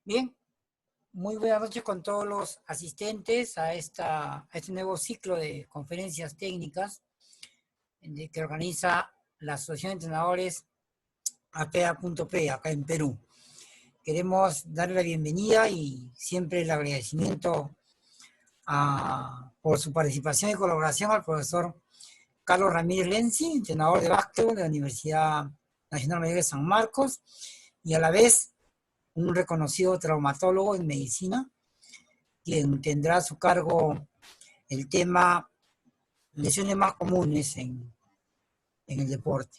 Bien, muy buenas noches con todos los asistentes a este nuevo ciclo de conferencias técnicas que organiza la Asociación de Entrenadores APEA.P acá en Perú. Queremos darle la bienvenida y siempre el agradecimiento por su participación y colaboración al profesor Carlos Ramírez Lenzi, entrenador de básquetbol de la Universidad Nacional Mayor de San Marcos, y a la vez un reconocido traumatólogo en medicina, quien tendrá a su cargo el tema lesiones más comunes en el deporte.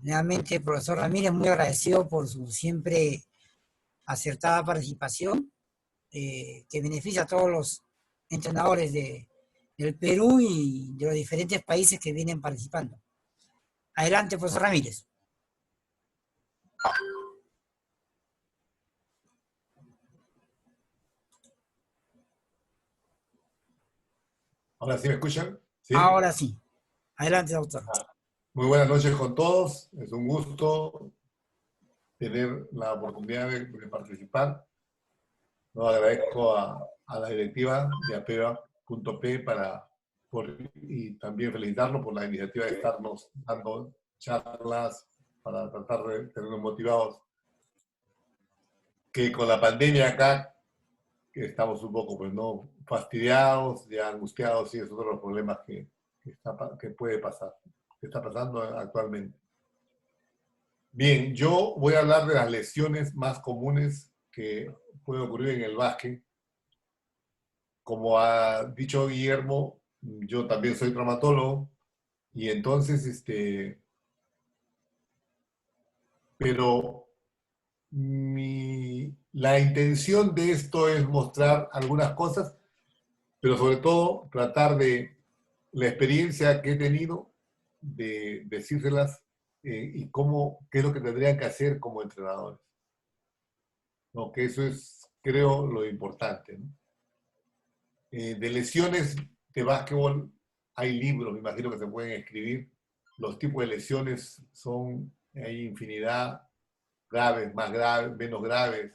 Nuevamente, profesor Ramírez, muy agradecido por su siempre acertada participación, que beneficia a todos los entrenadores del Perú y de los diferentes países que vienen participando. Adelante, profesor Ramírez. ¿Ahora sí me escuchan? ¿Sí? Ahora sí. Adelante, doctor. Muy buenas noches con todos. Es un gusto tener la oportunidad de participar. No, agradezco a la directiva de apea.p y también felicitarlo por la iniciativa de estarnos dando charlas para tratar de tenernos motivados. Que con la pandemia acá que estamos un poco, pues, ¿no? Fastidiados, ya angustiados, y es otro de los problemas que puede pasar, que está pasando actualmente. Bien, yo voy a hablar de las lesiones más comunes que pueden ocurrir en el básquet. Como ha dicho Guillermo, yo también soy traumatólogo, y entonces, pero la intención de esto es mostrar algunas cosas, pero sobre todo tratar de la experiencia que he tenido, de decírselas y qué es lo que tendrían que hacer como entrenadores. ¿No? Que eso es, creo, lo importante, ¿no? De lesiones de básquetbol hay libros, me imagino que se pueden escribir. Los tipos de lesiones hay infinidad, graves, más graves, menos graves.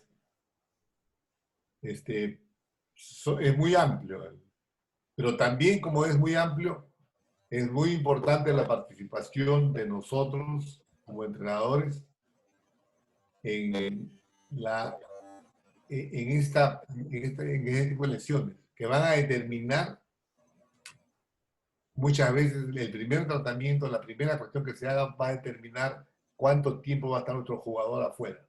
Es muy amplio. Pero también, como es muy amplio, es muy importante la participación de nosotros como entrenadores en este tipo de lesiones, que van a determinar muchas veces el primer tratamiento, la primera cuestión que se haga va a determinar cuánto tiempo va a estar nuestro jugador afuera,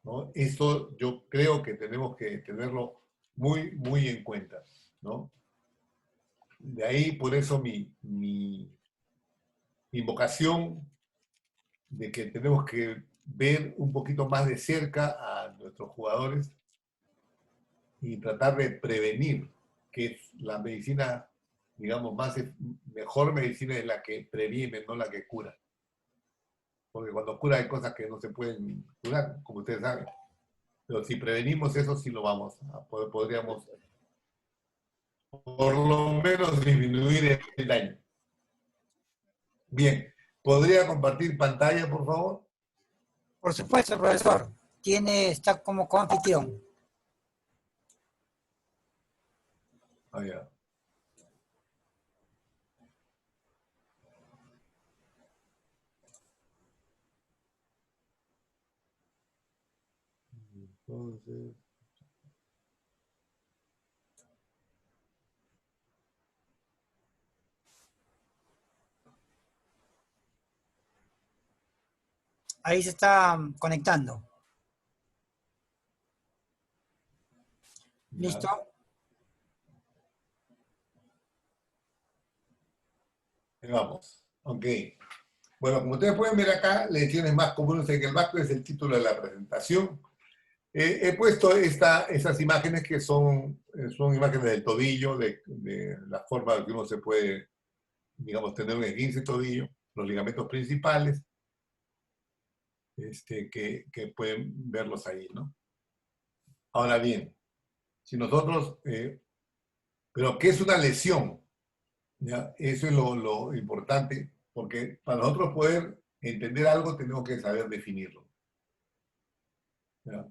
¿no? Eso yo creo que tenemos que tenerlo muy, muy en cuenta, ¿no? De ahí, por eso mi invocación de que tenemos que ver un poquito más de cerca a nuestros jugadores y tratar de prevenir, que es la medicina, digamos, mejor medicina es la que previene, no la que cura. Porque cuando cura hay cosas que no se pueden curar, como ustedes saben. Pero si prevenimos eso, sí lo vamos a poder, podríamos por lo menos disminuir el daño. Bien, ¿podría compartir pantalla, por favor? Por supuesto, profesor. Está como coanfitrión. Ah, ya. Entonces... Ahí se está conectando. Ya. ¿Listo? Ahí vamos. Ok. Bueno, como ustedes pueden ver acá, lesiones más comunes en el vasco es el título de la presentación. He puesto esas imágenes que son imágenes del tobillo, de la forma en que uno se puede, digamos, tener un esguince de tobillo, los ligamentos principales, que pueden verlos ahí, ¿no? Ahora bien, si nosotros, pero ¿qué es una lesión? ¿Ya? Eso es lo importante, porque para nosotros poder entender algo tenemos que saber definirlo. ¿Ya?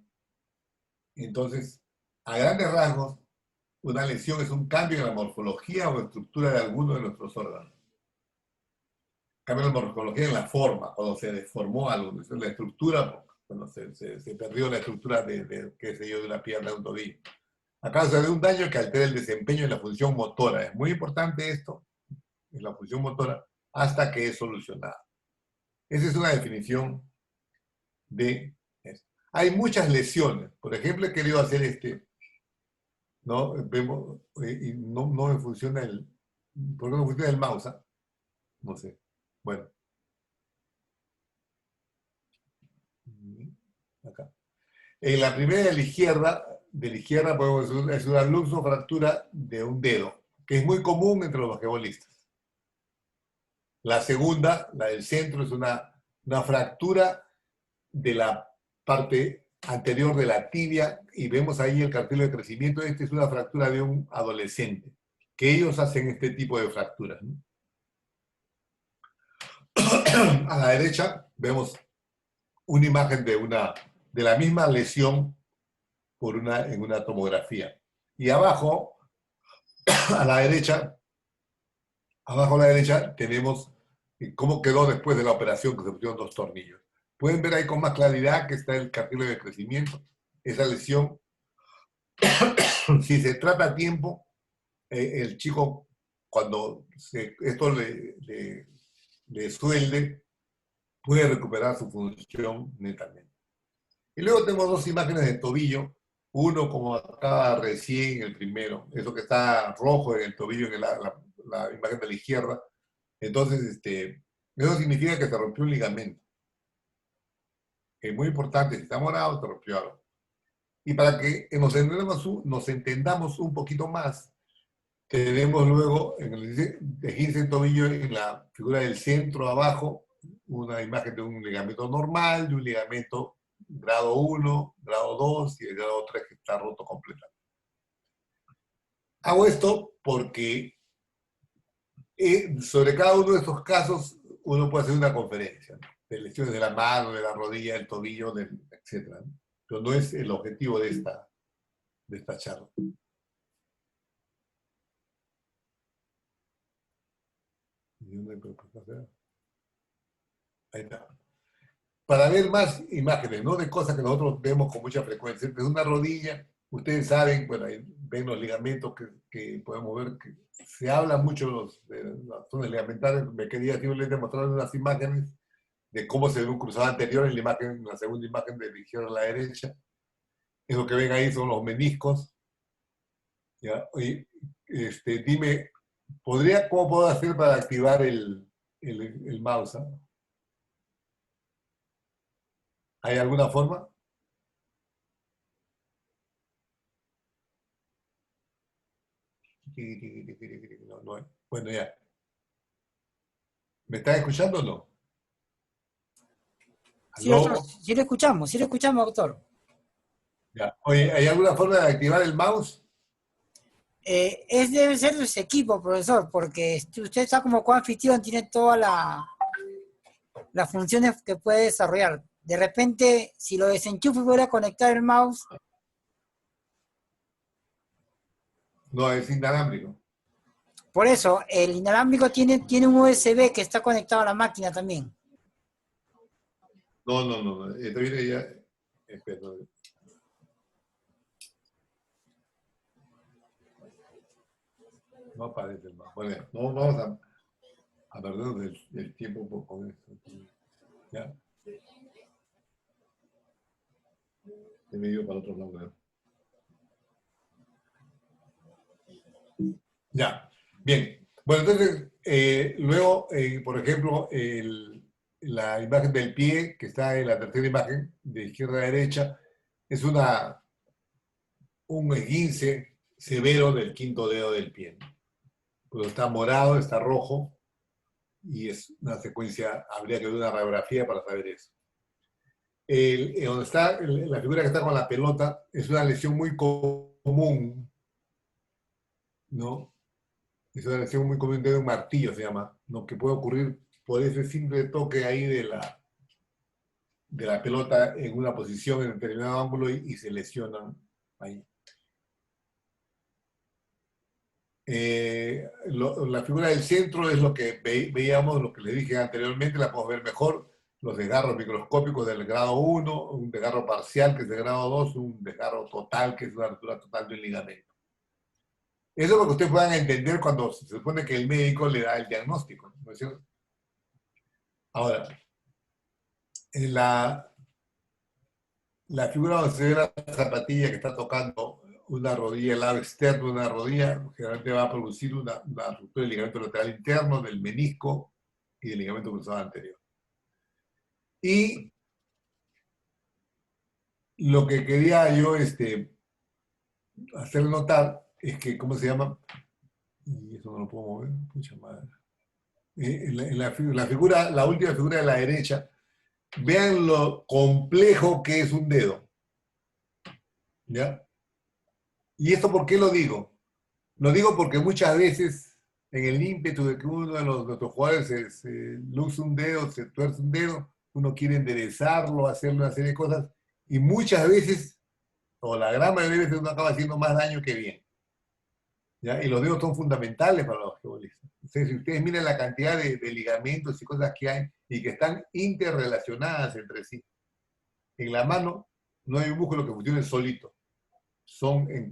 Entonces, a grandes rasgos, una lesión es un cambio en la morfología o estructura de alguno de nuestros órganos. Cambio en la morfología en la forma, cuando se deformó algo, la estructura, cuando se perdió la estructura qué sé yo, de una pierna, de un tobillo. A causa de un daño que altera el desempeño y la función motora. Es muy importante esto, es la función motora, hasta que es solucionada. Esa es una definición de esto. Hay muchas lesiones. Por ejemplo, he querido hacer ¿no? Vemos, y no me funciona ¿por qué no funciona el mouse? ¿Ah? No sé. Bueno. Acá. En la primera de la izquierda podemos decir, es una luxofractura de un dedo, que es muy común entre los basquetbolistas. La segunda, la del centro, es una fractura de la parte anterior de la tibia y vemos ahí el cartílago de crecimiento. Esta es una fractura de un adolescente, que ellos hacen este tipo de fracturas, ¿no? A la derecha vemos una imagen de la misma lesión en una tomografía. Y abajo, a la derecha, abajo a la derecha tenemos cómo quedó después de la operación que se pusieron 2 tornillos. Pueden ver ahí con más claridad que está el cartílago de crecimiento. Esa lesión, si se trata a tiempo, el chico, cuando esto le suelde, puede recuperar su función netamente. Y luego tenemos 2 imágenes de tobillo. Uno como acá recién, el primero, eso que está rojo en el tobillo, en la imagen de la izquierda. Entonces, eso significa que se rompió un ligamento. Es muy importante, si está morado, se rompió algo. Y para que nos entendamos un poquito más, tenemos luego en el esguince de tobillo, en la figura del centro abajo, una imagen de un ligamento normal, de un ligamento grado 1, grado 2 y el grado 3 que está roto completamente. Hago esto porque sobre cada uno de estos casos uno puede hacer una conferencia, ¿no? De lesiones de la mano, de la rodilla, del tobillo, etc. ¿no? Pero no es el objetivo de esta charla. Ahí está. Para ver más imágenes, ¿no? De cosas que nosotros vemos con mucha frecuencia. Desde una rodilla, ustedes saben, bueno, ahí ven los ligamentos que podemos ver, que se habla mucho de las zonas ligamentarias. Me quería simplemente mostrar unas imágenes de cómo se ve un cruzado anterior en la segunda imagen de la izquierda a la derecha. Eso que ven ahí son los meniscos. ¿Ya? Y, dime, ¿cómo puedo hacer para activar el mouse? ¿Ah? ¿Hay alguna forma? No, no hay. Bueno, ya. ¿Me estás escuchando o no? Sí, doctor, ¿Aló? sí lo escuchamos, doctor. Ya. Oye, ¿hay alguna forma de activar el mouse? Debe ser de ese equipo, profesor, porque usted está como coanfitrión, tiene todas las funciones que puede desarrollar. De repente, si lo desenchufa y vuelve a conectar el mouse, No, es inalámbrico. por eso, el inalámbrico tiene un USB que está conectado a la máquina también. No, no, no. Esto viene ya. Espera, no. No aparece el mouse. Bueno, no vamos a perdernos del tiempo con esto. Ya. He ido para otro lado. ¿No? Ya. Bien. Bueno, entonces, luego, por ejemplo, la imagen del pie, que está en la tercera imagen, de izquierda a derecha, es un esguince severo del quinto dedo del pie. Pues está morado, está rojo, y es una secuencia, habría que ver una radiografía para saber eso. Donde está la figura que está con la pelota es una lesión muy común, ¿no? Es una lesión muy común de un martillo, se llama, ¿no? Que puede ocurrir por ese simple toque ahí de la pelota en una posición en determinado ángulo y se lesionan ahí. La figura del centro es lo que veíamos, lo que les dije anteriormente, la podemos ver mejor. Los desgarros microscópicos del grado 1, un desgarro parcial que es de grado 2, un desgarro total que es una ruptura total de un ligamento. Eso es lo que ustedes puedan entender cuando se supone que el médico le da el diagnóstico, ¿no es cierto? Ahora, en la figura donde se ve la zapatilla que está tocando una rodilla, el lado externo de una rodilla, generalmente va a producir una ruptura del ligamento lateral interno, del menisco y del ligamento cruzado anterior. Y lo que quería yo hacer notar es que, ¿cómo se llama? Y eso no lo puedo mover, pucha madre. La figura, la última figura de la derecha, vean lo complejo que es un dedo. ¿Ya? ¿Y esto por qué lo digo? Lo digo porque muchas veces, en el ímpetu de que uno de nuestros jugadores se luce un dedo, se tuerce un dedo, uno quiere enderezarlo, hacerle una serie de cosas, y muchas veces, o la gran mayoría de veces, uno acaba haciendo más daño que bien. ¿Ya? Y los dedos son fundamentales para los futbolistas. Entonces, si ustedes miran la cantidad de ligamentos y cosas que hay y que están interrelacionadas entre sí, en la mano no hay un músculo que funcione solito, son en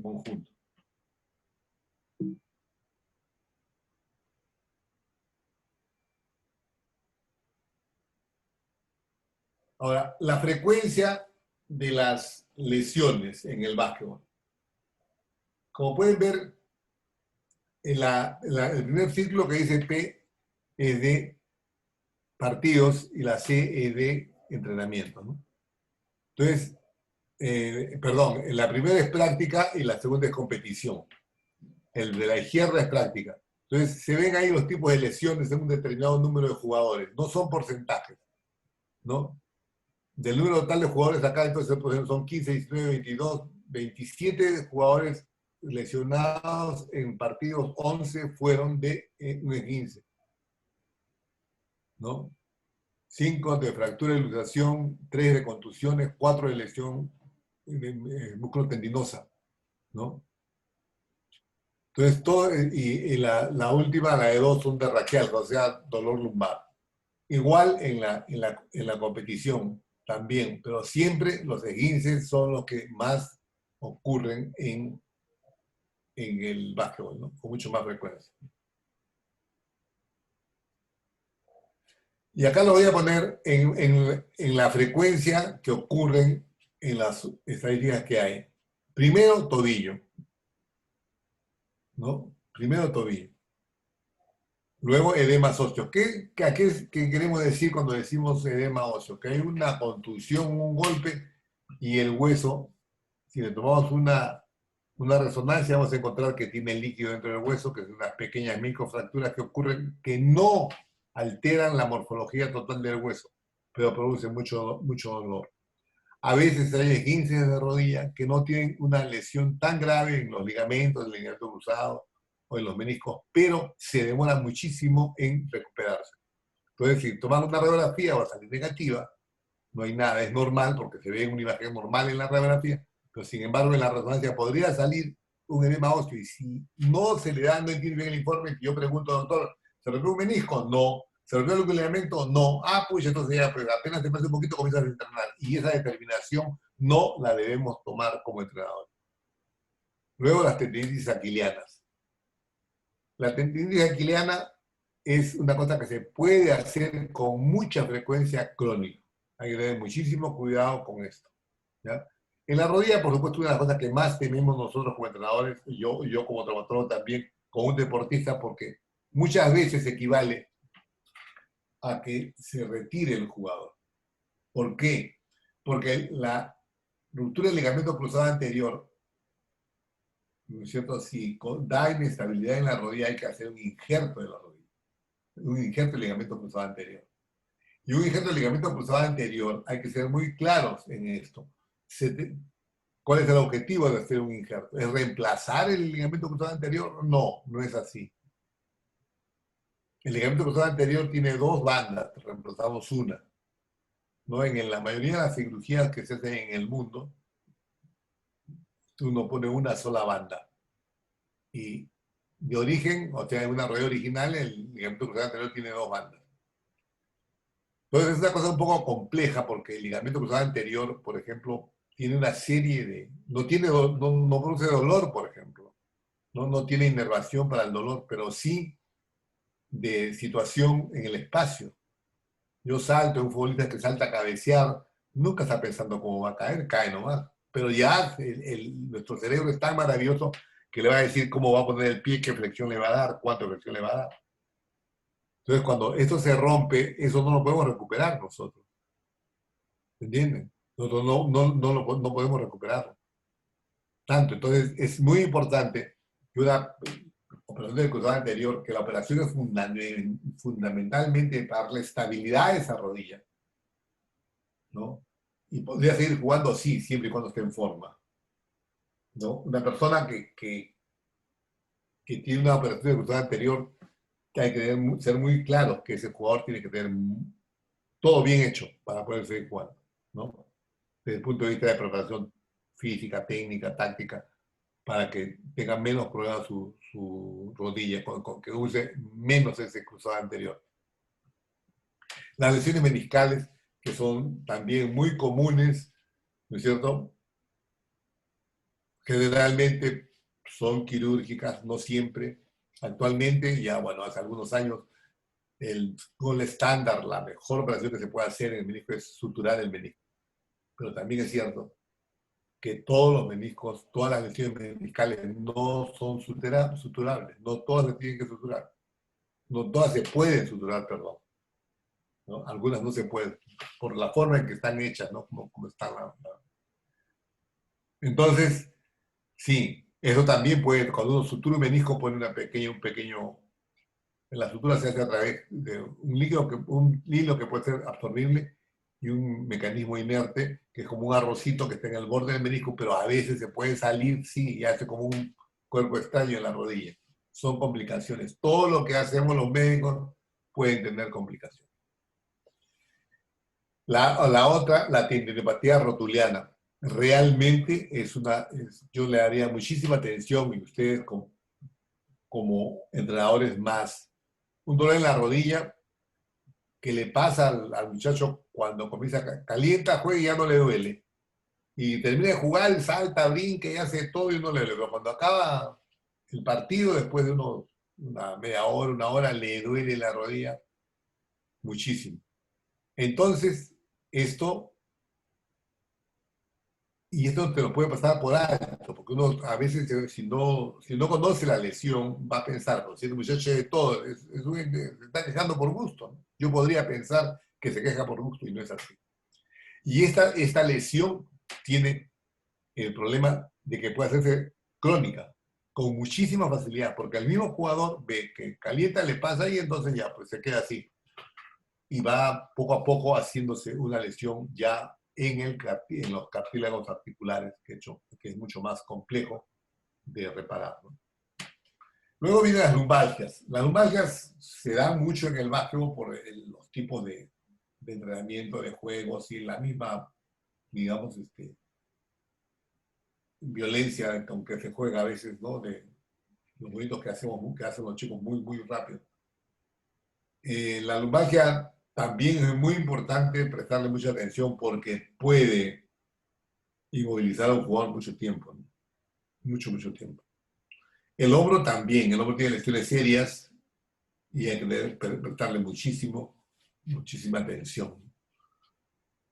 conjunto. Ahora, la frecuencia de las lesiones en el básquetbol. Como pueden ver, el primer círculo que dice P es de partidos y la C es de entrenamiento, ¿no? Entonces, perdón, la primera es práctica y la segunda es competición. El de la izquierda es práctica. Entonces, se ven ahí los tipos de lesiones en un determinado número de jugadores. No son porcentajes, ¿no? Del número total de jugadores acá, entonces, por ejemplo, son 15, 19, 22, 27 jugadores lesionados en partidos, 11 fueron de un 15, ¿no? 5 de fractura de luxación, 3 de contusiones, 4 de lesión musculotendinosa, ¿no? Entonces, todo, y la última, la de 2, son de raquial, o sea, dolor lumbar. Igual en la competición también, pero siempre los esguinces son los que más ocurren en el básquetbol, ¿no? Con mucho más frecuencia. Y acá lo voy a poner en la frecuencia que ocurren en las estadísticas que hay. Primero, tobillo, ¿no? Primero, tobillo. Luego, edemas óseos. ¿Qué queremos decir cuando decimos edema óseo? Que hay una contusión, un golpe, y el hueso, si le tomamos una resonancia, vamos a encontrar que tiene líquido dentro del hueso, que son unas pequeñas microfracturas que ocurren, que no alteran la morfología total del hueso, pero producen mucho dolor. A veces hay esguinces de rodilla que no tienen una lesión tan grave en los ligamentos, el ligamento cruzado o en los meniscos, pero se demora muchísimo en recuperarse. Entonces, si tomar una radiografía va a salir negativa, no hay nada, es normal porque se ve una imagen normal en la radiografía, pero sin embargo en la resonancia podría salir un edema óseo y si no se le da, no entiende bien el informe, yo pregunto, doctor, ¿se rompió un menisco? No. ¿Se rompió algún ligamento? No. Ah, pues entonces ya, pues apenas te pasa un poquito comienzas a entrenar. Y esa determinación no la debemos tomar como entrenador. Luego las tendinitis aquilianas. La tendinitis aquiliana es una cosa que se puede hacer con mucha frecuencia crónica. Hay que tener muchísimo cuidado con esto. ¿Ya? En la rodilla, por supuesto, una de las cosas que más tememos nosotros como entrenadores, y yo como traumatólogo también, como un deportista, porque muchas veces equivale a que se retire el jugador. ¿Por qué? Porque la ruptura del ligamento cruzado anterior, ¿no es cierto? Si da inestabilidad en la rodilla, hay que hacer un injerto de la rodilla, un injerto del ligamento cruzado anterior. Y un injerto del ligamento cruzado anterior, hay que ser muy claros en esto. ¿Cuál es el objetivo de hacer un injerto? ¿Es reemplazar el ligamento cruzado anterior? No, no es así. El ligamento cruzado anterior tiene dos bandas, reemplazamos una. ¿No? En la mayoría de las cirugías que se hacen en el mundo, uno pone una sola banda. Y de origen, o sea, en una rodilla original, el ligamento cruzado anterior tiene dos bandas. Entonces es una cosa un poco compleja porque el ligamento cruzado anterior, por ejemplo, tiene una serie de... No produce dolor, por ejemplo. No tiene inervación para el dolor, pero sí de situación en el espacio. Yo salto, un futbolista que salta a cabecear, nunca está pensando cómo va a caer, cae nomás. Pero ya nuestro cerebro es tan maravilloso que le va a decir cómo va a poner el pie, qué flexión le va a dar, cuánta flexión le va a dar. Entonces, cuando esto se rompe, eso no lo podemos recuperar nosotros. ¿Entienden? Nosotros no podemos recuperarlo. Tanto, entonces es muy importante que una operación del cruzado anterior, que la operación es fundamentalmente para darle estabilidad a esa rodilla, ¿no? Y podría seguir jugando, sí, siempre y cuando esté en forma, ¿no? Una persona que tiene una operación de cruzado anterior, que hay que ser muy claro que ese jugador tiene que tener todo bien hecho para poder seguir jugando, ¿no? Desde el punto de vista de preparación física, técnica, táctica, para que tenga menos problemas su rodilla, que use menos ese cruzado anterior. Las lesiones meniscales, que son también muy comunes, ¿no es cierto? Generalmente son quirúrgicas, no siempre. Actualmente, ya bueno, hace algunos años, el gol estándar, la mejor operación que se puede hacer en el menisco es suturar el menisco. Pero también es cierto que todos los meniscos, todas las lesiones meniscales no son suturables, no todas se tienen que suturar, no todas se pueden suturar, perdón, ¿no? Algunas no se pueden, por la forma en que están hechas, ¿no? Como están. Entonces, sí, eso también puede, cuando uno sutura un menisco pone un pequeño, la sutura se hace a través de un hilo que puede ser absorbible y un mecanismo inerte, que es como un arrocito que está en el borde del menisco, pero a veces se puede salir, sí, y hace como un cuerpo extraño en la rodilla. Son complicaciones. Todo lo que hacemos los médicos pueden tener complicaciones. La otra, la tendinopatía rotuliana. Realmente yo le daría muchísima atención y ustedes como entrenadores más. Un dolor en la rodilla que le pasa al muchacho cuando comienza, calienta, juega y ya no le duele. Y termina de jugar, salta, brinca y hace todo y no le duele. Pero cuando acaba el partido, después de una media hora, una hora, le duele la rodilla muchísimo. Entonces, esto Y esto te lo puede pasar por alto, porque uno a veces, si no conoce la lesión, va a pensar, pues, si el muchacho de todo, se está quejando por gusto, ¿no? Yo podría pensar que se queja por gusto y no es así. Y esta lesión tiene el problema de que puede hacerse crónica, con muchísima facilidad, porque al mismo jugador ve que calienta, le pasa y entonces ya, pues se queda así. Y va poco a poco haciéndose una lesión ya en los cartílagos articulares, que es mucho más complejo de reparar, ¿no? Luego vienen las lumbalgias. Las lumbalgias se dan mucho en el básquetbol por los tipos de entrenamiento, de juegos y la misma, digamos, violencia con que se juega a veces, ¿no? De los movimientos que hacen los chicos muy, muy rápido. La lumbalgia también es muy importante prestarle mucha atención porque puede inmovilizar a un jugador mucho tiempo, ¿no? Mucho, mucho tiempo. El hombro también, el hombro tiene lesiones serias y hay que prestarle muchísima atención.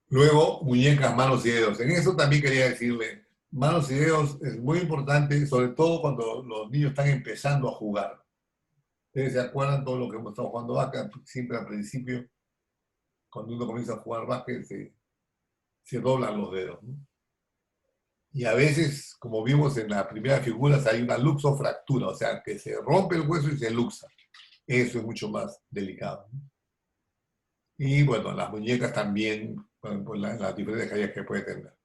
Luego, muñecas, manos y dedos. En eso también quería decirle, manos y dedos es muy importante, sobre todo cuando los niños están empezando a jugar. Ustedes se acuerdan todo lo que hemos estado jugando acá, siempre al principio, cuando uno comienza a jugar básquet, se doblan los dedos, ¿no? Y a veces, como vimos en las primeras figuras, hay una luxofractura, o sea, que se rompe el hueso y se luxa. Eso es mucho más delicado, ¿no? Y bueno, las muñecas también, por las diferentes caídas que puede tener.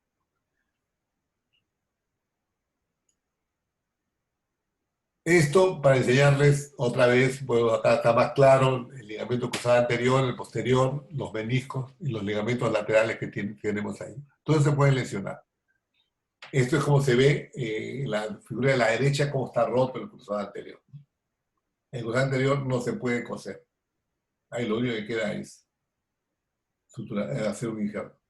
Esto para enseñarles otra vez, bueno, acá está más claro el ligamento cruzado anterior, el posterior, los meniscos y los ligamentos laterales que tenemos ahí. Todos se pueden lesionar. Esto es como se ve en la figura de la derecha, cómo está roto el cruzado anterior. El cruzado anterior no se puede coser. Ahí lo único que queda es hacer un injerto.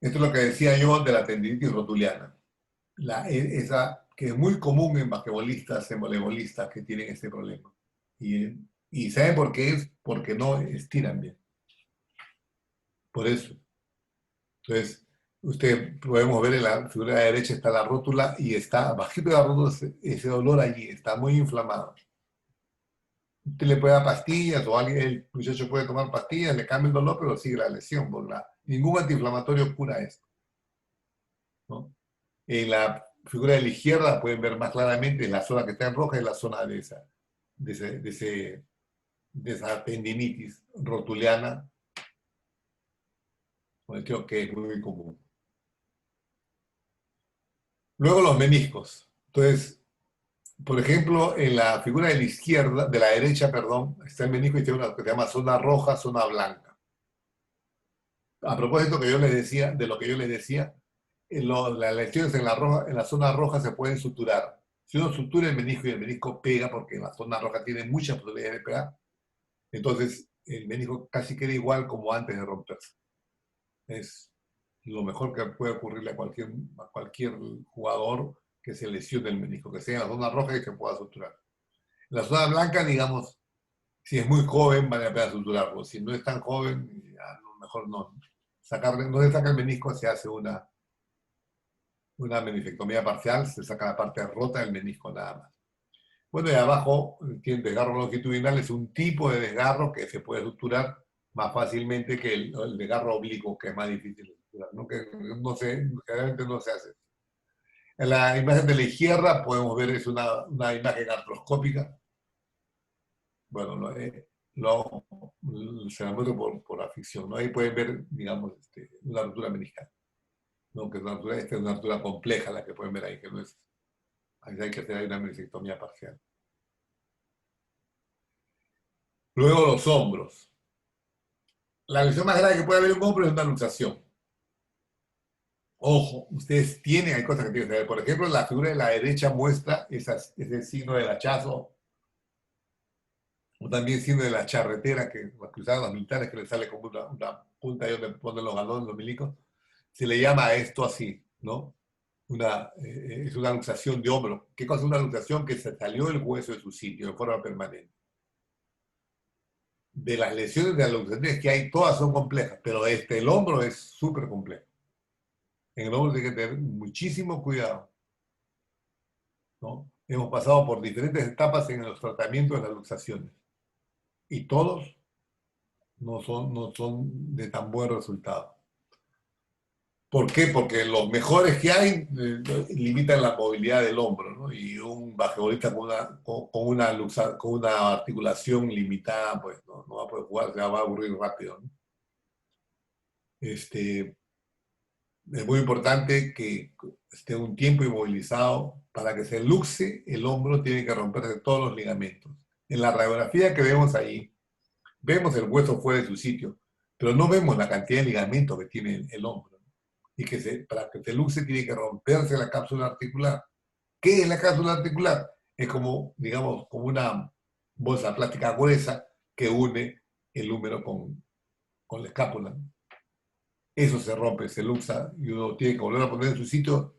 Esto es lo que decía yo de la tendinitis rotuliana. Esa que es muy común en basquetbolistas, en voleibolistas que tienen este problema. Y ¿saben por qué es? Porque no estiran bien. Por eso. Entonces, podemos ver en la figura de la derecha está la rótula y está bajito de la rótula ese dolor allí, está muy inflamado. Usted le puede dar pastillas o el muchacho puede tomar pastillas, le cambia el dolor, pero sigue la lesión. Ningún antiinflamatorio cura esto, ¿no? En la figura de la izquierda pueden ver más claramente la zona que está en roja, es la zona de esa tendinitis rotuliana, creo que es muy común. Luego los meniscos. Entonces, por ejemplo, en la figura de la izquierda, de la derecha, perdón, está el menisco y tiene una que se llama zona roja, zona blanca. A propósito que yo les decía, de lo que yo les decía, las lesiones en la zona roja se pueden suturar. Si uno sutura el menisco y el menisco pega, porque en la zona roja tiene muchas probabilidades de pegar, entonces el menisco casi queda igual como antes de romperse. Es lo mejor que puede ocurrirle a cualquier jugador que se lesione el menisco, que sea en la zona roja y que pueda suturar. En la zona blanca, digamos, si es muy joven, vale la pena suturarlo. Si no es tan joven, a lo mejor no. No se saca el menisco, se hace una meningectomía parcial, se saca la parte rota del menisco nada más. Bueno, y abajo tiene desgarro longitudinal, es un tipo de desgarro que se puede suturar más fácilmente que el desgarro oblicuo, que es más difícil de suturar, ¿no? Que generalmente no se hace. En la imagen de la izquierda podemos ver es una imagen artroscópica. Bueno, se la muestro por afición, ¿no? Ahí pueden ver, digamos, una ruptura meniscal, ¿no? Que esta es una ruptura compleja la que pueden ver ahí, que no es, ahí hay que hacer una meniscectomía parcial. Luego los hombros. La lesión más grave que puede haber en un hombro es una luxación. Ojo, ustedes hay cosas que tienen que ver. Por ejemplo, la figura de la derecha muestra ese signo del hachazo, o también signo de la charretera que usaban los militares, que le sale como una punta ahí donde ponen los galones, los milicos. Se le llama a esto así, ¿no? Es una luxación de hombro. ¿Qué cosa es una luxación? Que se salió el hueso de su sitio de forma permanente. de las lesiones de las luxaciones que hay, todas son complejas, pero el hombro es súper complejo. En el hombro hay que tener muchísimo cuidado, ¿no? Hemos pasado por diferentes etapas en los tratamientos de las luxaciones y todos no son de tan buen resultado. ¿Por qué? Porque los mejores que hay limitan la movilidad del hombro, ¿no? Y un basquetbolista con una articulación limitada, pues no va a poder jugar, se va a aburrir rápido, ¿no? Es muy importante que esté un tiempo inmovilizado. Para que se luxe el hombro tiene que romperse todos los ligamentos. En la radiografía que vemos ahí, vemos el hueso fuera de su sitio, pero no vemos la cantidad de ligamentos que tiene el hombro. Y para que se luxe tiene que romperse la cápsula articular. ¿Qué es la cápsula articular? Es como, digamos, como una bolsa plástica gruesa que une el húmero con la escápula. Eso se rompe, se luxa y uno tiene que volver a poner en su sitio.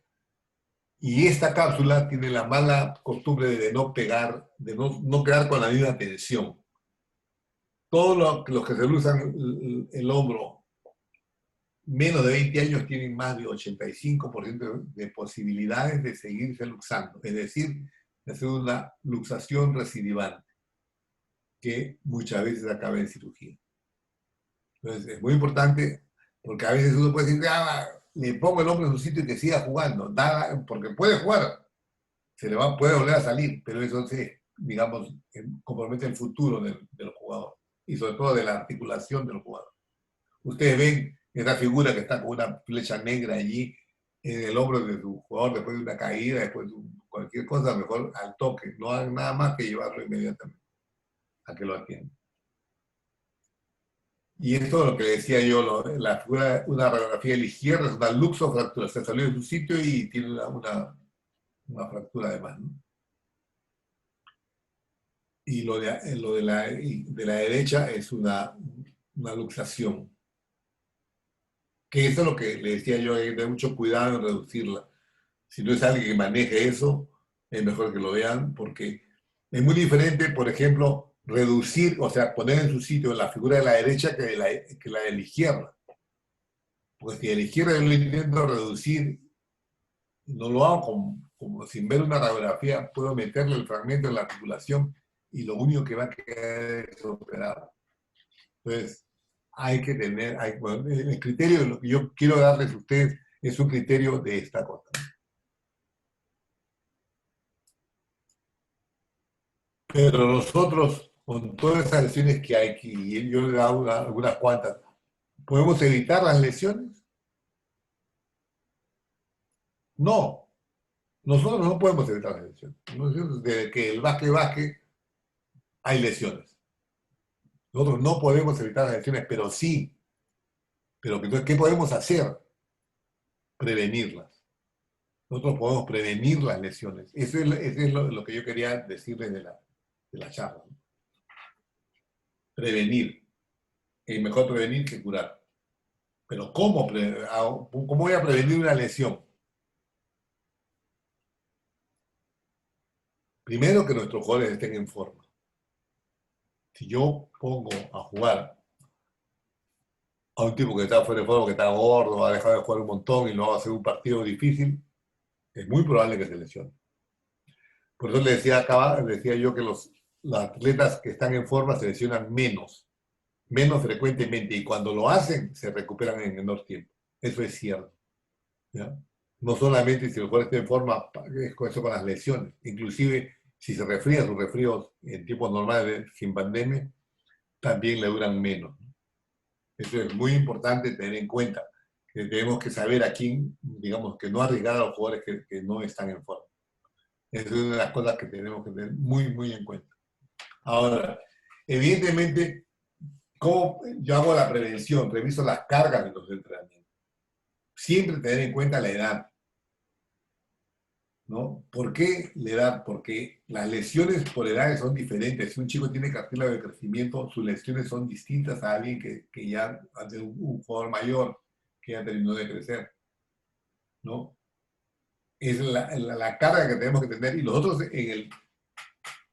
Y esta cápsula tiene la mala costumbre de no pegar, de no quedar con la misma tensión. Todos los que se luxan el hombro menos de 20 años tienen más de 85% de posibilidades de seguirse luxando, es decir, de hacer una luxación recidivante, que muchas veces acaba en cirugía. Entonces, es muy importante, porque a veces uno puede decir, le pongo el hombro en su sitio y que siga jugando, nada, porque puede jugar, puede volver a salir, pero eso digamos, compromete el futuro del jugador, y sobre todo de la articulación del jugador. Ustedes ven esa figura que está con una flecha negra allí en el hombro de su jugador después de una caída, después de cualquier cosa, mejor al toque. No hagan nada más que llevarlo inmediatamente a que lo atiendan. Y esto es lo que decía yo, la figura, una radiografía de la izquierda es una luxofractura, se salió de su sitio y tiene una fractura además, ¿no? Y lo de la derecha es una luxación. Que eso es lo que le decía yo, hay que tener mucho cuidado en reducirla. Si no es alguien que maneje eso, es mejor que lo vean, porque es muy diferente, por ejemplo, reducir, o sea, poner en su sitio la figura de la derecha que la de la izquierda. Porque si de la izquierda yo lo intento reducir, no lo hago como sin ver una radiografía, puedo meterle el fragmento en la articulación y lo único que va a quedar es operado. Entonces, hay que tener, bueno, el criterio de lo que yo quiero darles a ustedes es un criterio de esta cosa. Pero nosotros, con todas esas lesiones que hay, y yo le he dado algunas cuantas, ¿podemos evitar las lesiones? No, nosotros no podemos evitar las lesiones. Desde que el básquet, hay lesiones. Nosotros no podemos evitar las lesiones, pero sí. Pero entonces, ¿qué podemos hacer? Prevenirlas. Nosotros podemos prevenir las lesiones. Eso es lo que yo quería decirles de la charla, ¿no? Prevenir. Es mejor prevenir que curar. Pero ¿cómo voy a prevenir una lesión? Primero, que nuestros jugadores estén en forma. Si yo pongo a jugar a un tipo que está fuera de forma, que está gordo, ha dejado de jugar un montón y no va a hacer un partido difícil, es muy probable que se lesione. Por eso decía yo que los atletas que están en forma se lesionan menos frecuentemente, y cuando lo hacen se recuperan en menor tiempo. Eso es cierto, ¿ya? No solamente si el jugador está en forma, es con eso con las lesiones, inclusive si se resfría, sus resfríos en tiempos normales sin pandemia también le duran menos. Eso es muy importante tener en cuenta, que tenemos que saber a quién, digamos, que no arriesgar a los jugadores que no están en forma. Esa es una de las cosas que tenemos que tener muy, muy en cuenta. Ahora, evidentemente, ¿cómo yo hago la prevención? Reviso las cargas de los entrenamientos. Siempre tener en cuenta la edad, ¿no? ¿Por qué la edad? Porque las lesiones por edades son diferentes. Si un chico tiene cartílago de crecimiento, sus lesiones son distintas a alguien que ya hace un jugador mayor, que ya terminó de crecer, ¿no? Es la carga que tenemos que tener. Y nosotros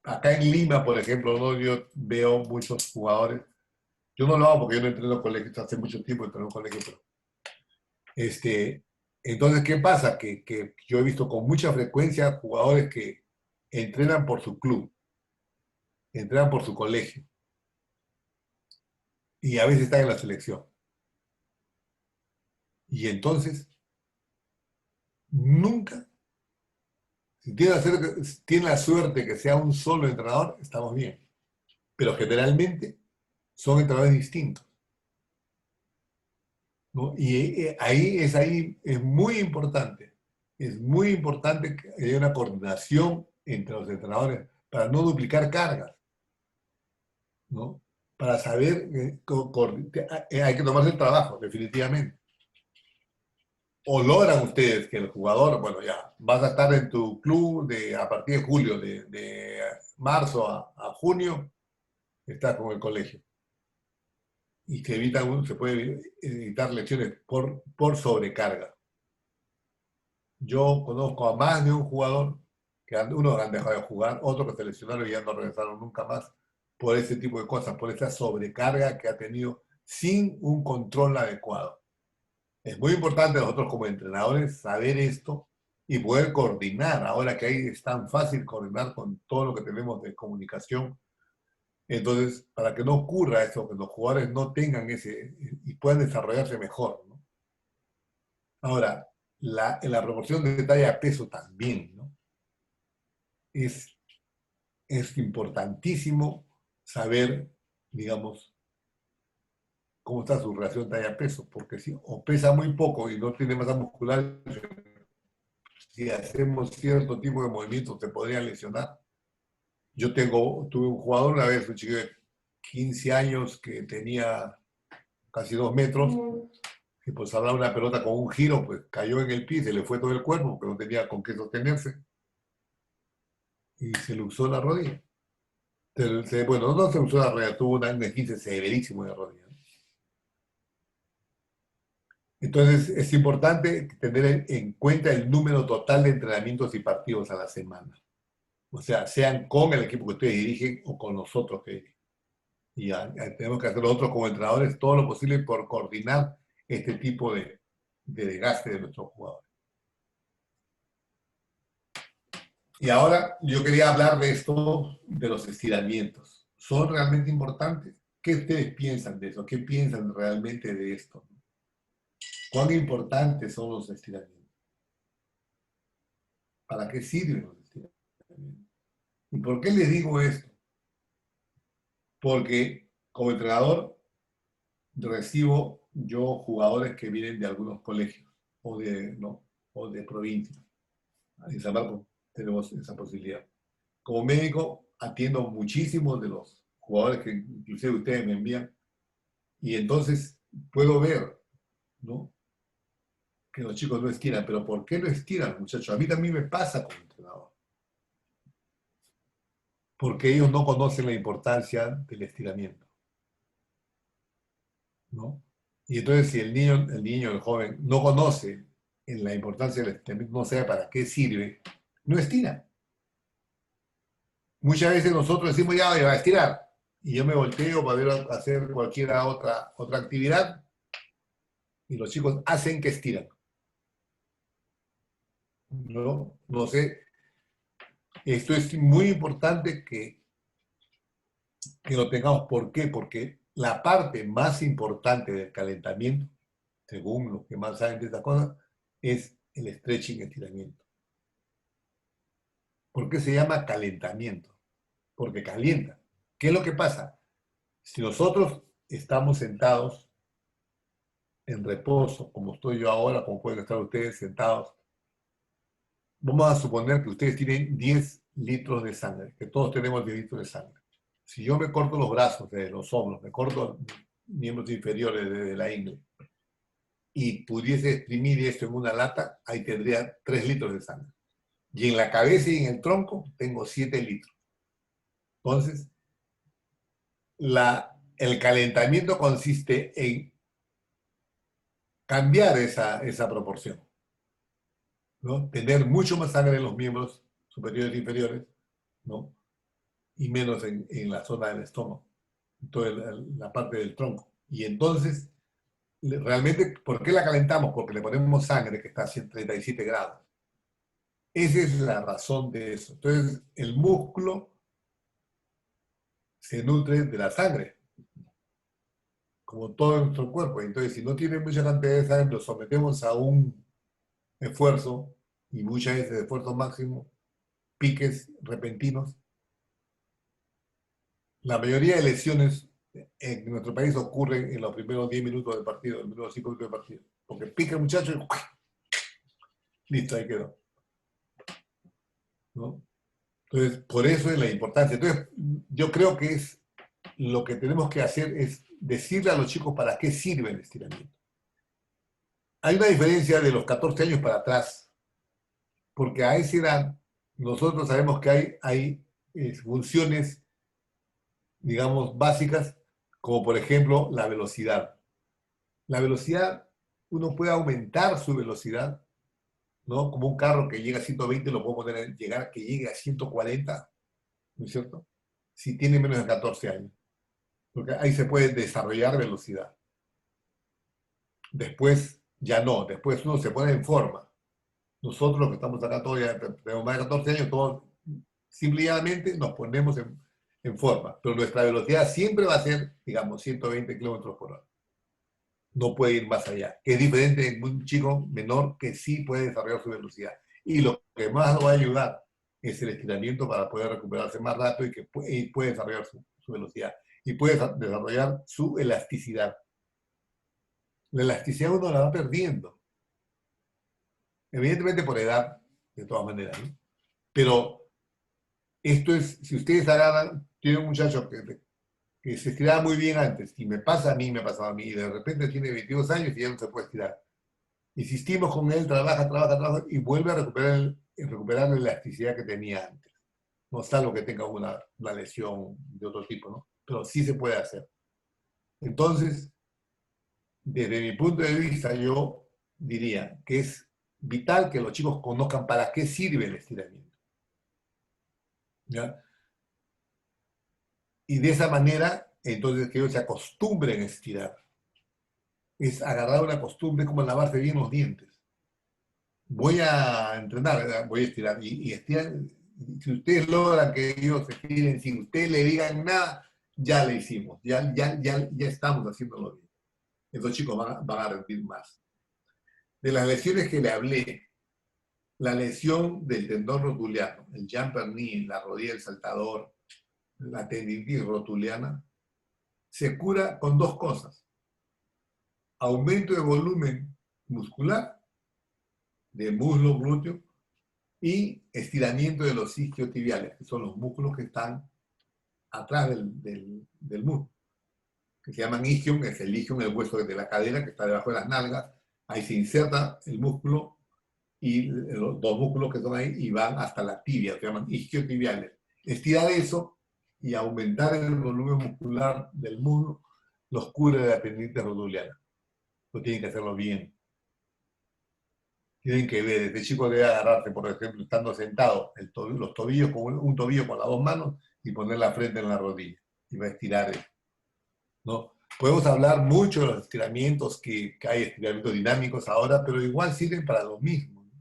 acá en Lima, por ejemplo, ¿no? Yo veo muchos jugadores Yo no lo hago porque yo no entreno en colegios, hace mucho tiempo entreno en colegios, pero entonces, ¿qué pasa? Que yo he visto con mucha frecuencia jugadores que entrenan por su club, entrenan por su colegio, y a veces están en la selección. Y entonces, nunca, si tiene la suerte que sea un solo entrenador, estamos bien. Pero generalmente son entrenadores distintos, ¿no? Y ahí es muy importante que haya una coordinación entre los entrenadores para no duplicar cargas, ¿no? Para saber, hay que tomarse el trabajo, definitivamente. O logran ustedes que el jugador, bueno, ya, vas a estar en tu club a partir de julio, de marzo a junio, estás con el colegio. Y se puede evitar lesiones por sobrecarga. Yo conozco a más de un jugador que unos han dejado de jugar, otros que se lesionaron y ya no regresaron nunca más por ese tipo de cosas, por esa sobrecarga que ha tenido sin un control adecuado. Es muy importante nosotros como entrenadores saber esto y poder coordinar. Ahora que ahí es tan fácil coordinar con todo lo que tenemos de comunicación. Entonces, para que no ocurra eso, que los jugadores no tengan ese y puedan desarrollarse mejor, ¿no? Ahora, en la proporción de talla peso también, ¿no? Es, es importantísimo saber, digamos, cómo está su relación talla-peso, porque si o pesa muy poco y no tiene masa muscular, si hacemos cierto tipo de movimientos te podrían lesionar. Tuve un jugador una vez, un chico de 15 años que tenía casi 2 metros, y pues hablaba una pelota con un giro, pues cayó en el pie, se le fue todo el cuerpo, porque no tenía con qué sostenerse, y se le usó la rodilla. Bueno, no se usó la rodilla, tuvo un esguince severísimo de la rodilla. Entonces, es importante tener en cuenta el número total de entrenamientos y partidos a la semana. O sea, sean con el equipo que ustedes dirigen o con nosotros que dirigen. Y tenemos que hacer nosotros como entrenadores todo lo posible por coordinar este tipo de desgaste de nuestros jugadores. Y ahora yo quería hablar de esto, de los estiramientos. ¿Son realmente importantes? ¿Qué ustedes piensan de eso? ¿Qué piensan realmente de esto? ¿Cuán importantes son los estiramientos? ¿Para qué sirven los estiramientos? ¿Y por qué les digo esto? Porque como entrenador recibo yo jugadores que vienen de algunos colegios ¿no? o de provincias. En San Marcos tenemos esa posibilidad. Como médico atiendo muchísimos de los jugadores que inclusive ustedes me envían y entonces puedo ver, ¿no? Que los chicos no estiran. ¿Pero por qué no estiran, muchachos? A mí también me pasa como entrenador. Porque ellos no conocen la importancia del estiramiento, ¿no? Y entonces si el joven, no conoce en la importancia del estiramiento, no sabe para qué sirve, no estira. Muchas veces nosotros decimos, ya va a estirar, y yo me volteo para hacer cualquier otra actividad, y los chicos hacen que estiran. No sé, esto es muy importante que lo tengamos. ¿Por qué? Porque la parte más importante del calentamiento, según los que más saben de esta cosa, es el stretching, estiramiento. ¿Por qué se llama calentamiento? Porque calienta. ¿Qué es lo que pasa? Si nosotros estamos sentados en reposo, como estoy yo ahora, como pueden estar ustedes sentados, vamos a suponer que ustedes tienen 10 litros de sangre, que todos tenemos 10 litros de sangre. Si yo me corto los brazos desde los hombros, me corto miembros inferiores desde la ingle, y pudiese exprimir esto en una lata, ahí tendría 3 litros de sangre. Y en la cabeza y en el tronco tengo 7 litros. Entonces, el calentamiento consiste en cambiar esa proporción, ¿no? Tener mucho más sangre en los miembros superiores e inferiores, ¿no? Y menos en la zona del estómago. toda la parte del tronco. Y entonces, realmente, ¿por qué la calentamos? Porque le ponemos sangre que está a 137 grados. Esa es la razón de eso. Entonces, el músculo se nutre de la sangre, como todo nuestro cuerpo. Entonces, si no tiene mucha cantidad de sangre, lo sometemos a un esfuerzo, y muchas veces esfuerzo máximo, piques repentinos. La mayoría de lesiones en nuestro país ocurren en los primeros 10 minutos del partido, en los primeros 5 minutos del partido. Porque pica el muchacho y listo, ahí quedó. ¿No? Entonces, por eso es la importancia. Entonces, yo creo que es lo que tenemos que hacer es decirle a los chicos para qué sirve el estiramiento. Hay una diferencia de los 14 años para atrás, porque a esa edad nosotros sabemos que hay funciones, digamos, básicas, como por ejemplo la velocidad. La velocidad, uno puede aumentar su velocidad, ¿no? Como un carro que llega a 120 lo puedo poner llegar que llegue a 140, ¿no es cierto? Si tiene menos de 14 años. Porque ahí se puede desarrollar velocidad. Después ya no, después uno se pone en forma. Nosotros los que estamos acá todavía tenemos más de 14 años, todos simplemente nos ponemos en forma. Pero nuestra velocidad siempre va a ser, digamos, 120 kilómetros por hora. No puede ir más allá. Es diferente en un chico menor que sí puede desarrollar su velocidad. Y lo que más lo va a ayudar es el estiramiento para poder recuperarse más rápido y puede desarrollar su velocidad. Y puede desarrollar su elasticidad. La elasticidad uno la va perdiendo. Evidentemente por edad, de todas maneras, ¿no? Pero esto es, si ustedes agarran, tiene un muchacho que se estiraba muy bien antes, y me pasa a mí, me ha pasado a mí, y de repente tiene 22 años y ya no se puede estirar. Insistimos con él, trabaja, y vuelve a recuperar la elasticidad que tenía antes. No salvo que tenga una lesión de otro tipo, ¿no? Pero sí se puede hacer. Entonces, desde mi punto de vista, yo diría que es vital que los chicos conozcan para qué sirve el estiramiento. ¿Ya? Y de esa manera, entonces, que ellos se acostumbren a estirar. Es agarrar una costumbre como lavarse bien los dientes. Voy a entrenar, ¿verdad? Voy a estirar. Y estirar, si ustedes logran que ellos se estiren sin ustedes le digan nada, ya le hicimos. Ya estamos haciéndolo bien. Esos chicos van a rendir más. De las lesiones que le hablé, la lesión del tendón rotuliano, el jumper knee, la rodilla del saltador, la tendinitis rotuliana, se cura con dos cosas. Aumento de volumen muscular, de muslo glúteo, y estiramiento de los isquiotibiales, que son los músculos que están atrás del muslo, que se llaman isquion, que es el isquion, el hueso de la cadera, que está debajo de las nalgas. Ahí se inserta el músculo y los dos músculos que son ahí y van hasta la tibia, se llaman isquiotibiales. Estirar eso y aumentar el volumen muscular del muslo los cubre de la tendinitis rotuliana. Lo tienen que hacerlo bien. Tienen que ver, este chico debe agarrarse, por ejemplo, estando sentado, los tobillos con un tobillo con las dos manos y poner la frente en la rodilla. Y va a estirar eso, ¿no? Podemos hablar mucho de los estiramientos, que hay estiramientos dinámicos ahora, pero igual sirven para lo mismo.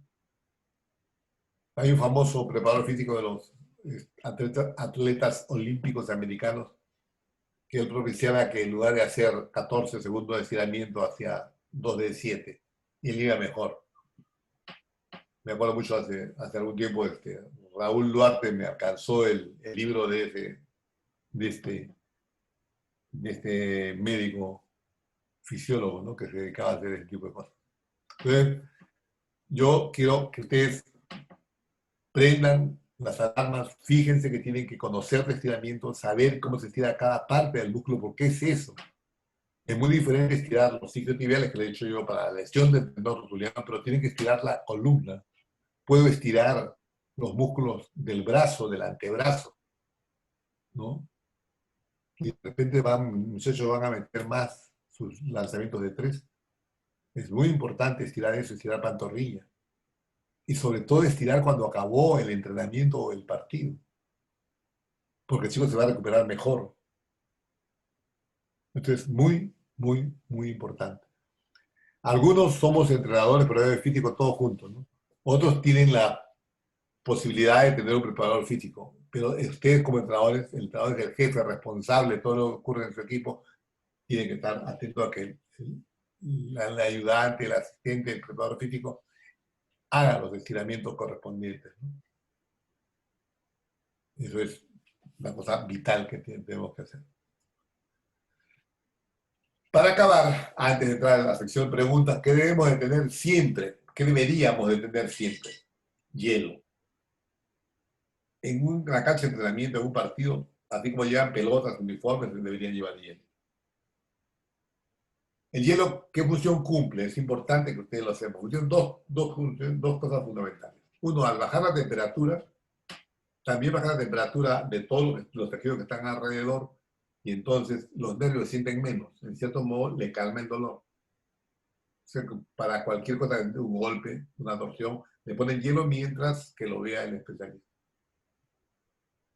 Hay un famoso preparador físico de los atletas olímpicos americanos que él propiciaba que en lugar de hacer 14 segundos de estiramiento, hacía 2 de 7 y él iba mejor. Me acuerdo mucho hace algún tiempo, Raúl Duarte me alcanzó el libro de este médico fisiólogo, ¿no? Que se dedicaba a hacer ese tipo de cosas. Entonces, yo quiero que ustedes prendan las alarmas, fíjense que tienen que conocer de estiramiento, saber cómo se estira cada parte del músculo, porque es eso. Es muy diferente estirar los isquiotibiales, que le he dicho yo, para la lesión del tendón rotuliano, pero tienen que estirar la columna. Puedo estirar los músculos del brazo, del antebrazo, ¿no? Y de repente muchachos van a meter más sus lanzamientos de 3. Es muy importante estirar eso, estirar pantorrilla. Y sobre todo estirar cuando acabó el entrenamiento o el partido. Porque el chico se va a recuperar mejor. Entonces, muy, muy, muy importante. Algunos somos entrenadores, pero físicos todos juntos, ¿no? Otros tienen la posibilidad de tener un preparador físico, pero ustedes como entrenadores, el entrenador es el jefe responsable de todo lo que ocurre en su equipo, tienen que estar atentos a que el ayudante, el asistente, el preparador físico haga los estiramientos correspondientes, ¿no? Eso es una cosa vital que tenemos que hacer. Para acabar, antes de entrar a la sección de preguntas, ¿qué debemos de tener siempre? ¿Qué deberíamos de tener siempre? Hielo. En una cancha de entrenamiento, en un partido, así como llevan pelotas, uniformes, deberían llevar hielo. El hielo, ¿qué función cumple? Es importante que ustedes lo sepan. Tiene dos cosas fundamentales. Uno, al bajar la temperatura, también baja la temperatura de todos los tejidos que están alrededor y entonces los nervios sienten menos. En cierto modo, le calma el dolor. O sea, para cualquier cosa, un golpe, una torsión, le ponen hielo mientras que lo vea el especialista.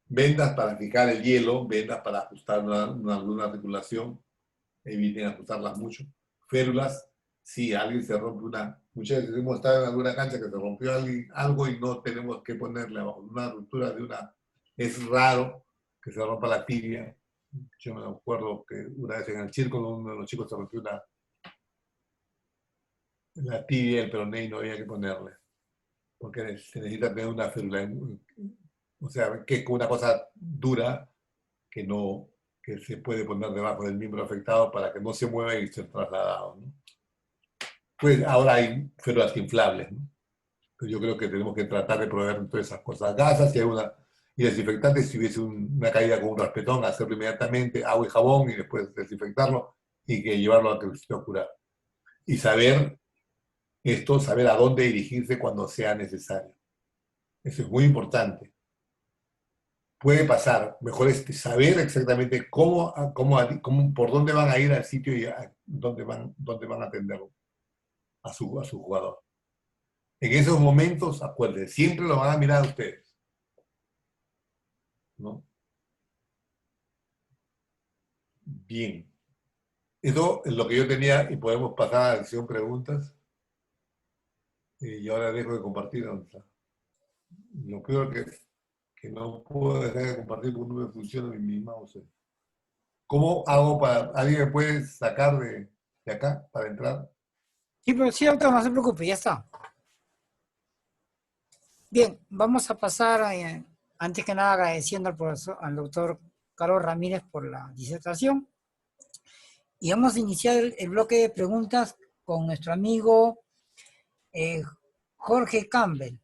Vendas para fijar el hielo, vendas para ajustar alguna articulación, eviten ajustarlas mucho. Férulas, si alguien se rompe muchas veces hemos estado en alguna cancha que se rompió algo y no tenemos que ponerle abajo una ruptura es raro que se rompa la tibia. Yo me acuerdo que una vez en el círculo uno de los chicos se rompió la tibia, el peroné y no había que ponerle, porque se necesita tener una férula, o sea, que es una cosa dura que se puede poner debajo del miembro afectado para que no se mueva y ser trasladado, ¿no? Pues ahora hay férulas inflables, ¿no? Pero yo creo que tenemos que tratar de proveer todas esas cosas. Gasas, si hay y desinfectante, si hubiese una caída con un raspetón, hacerlo inmediatamente, agua y jabón y después desinfectarlo y que llevarlo a que se curar. Y saber saber a dónde dirigirse cuando sea necesario. Eso es muy importante. Puede pasar, mejor es saber exactamente por dónde van a ir al sitio y dónde van a atenderlo a su jugador. En esos momentos, acuérdense, siempre lo van a mirar a ustedes, ¿no? Bien. Eso es lo que yo tenía y podemos pasar a la sección preguntas. Y ahora dejo de compartir. Lo peor que no puedo dejar de compartir porque no me funciona mi mouse. ¿Cómo hago alguien me puede sacar de acá para entrar? Sí, pero sí, doctor, no se preocupe, ya está. Bien, vamos a pasar, antes que nada agradeciendo al doctor Carlos Ramírez por la disertación. Y vamos a iniciar el bloque de preguntas con nuestro amigo Jorge Campbell.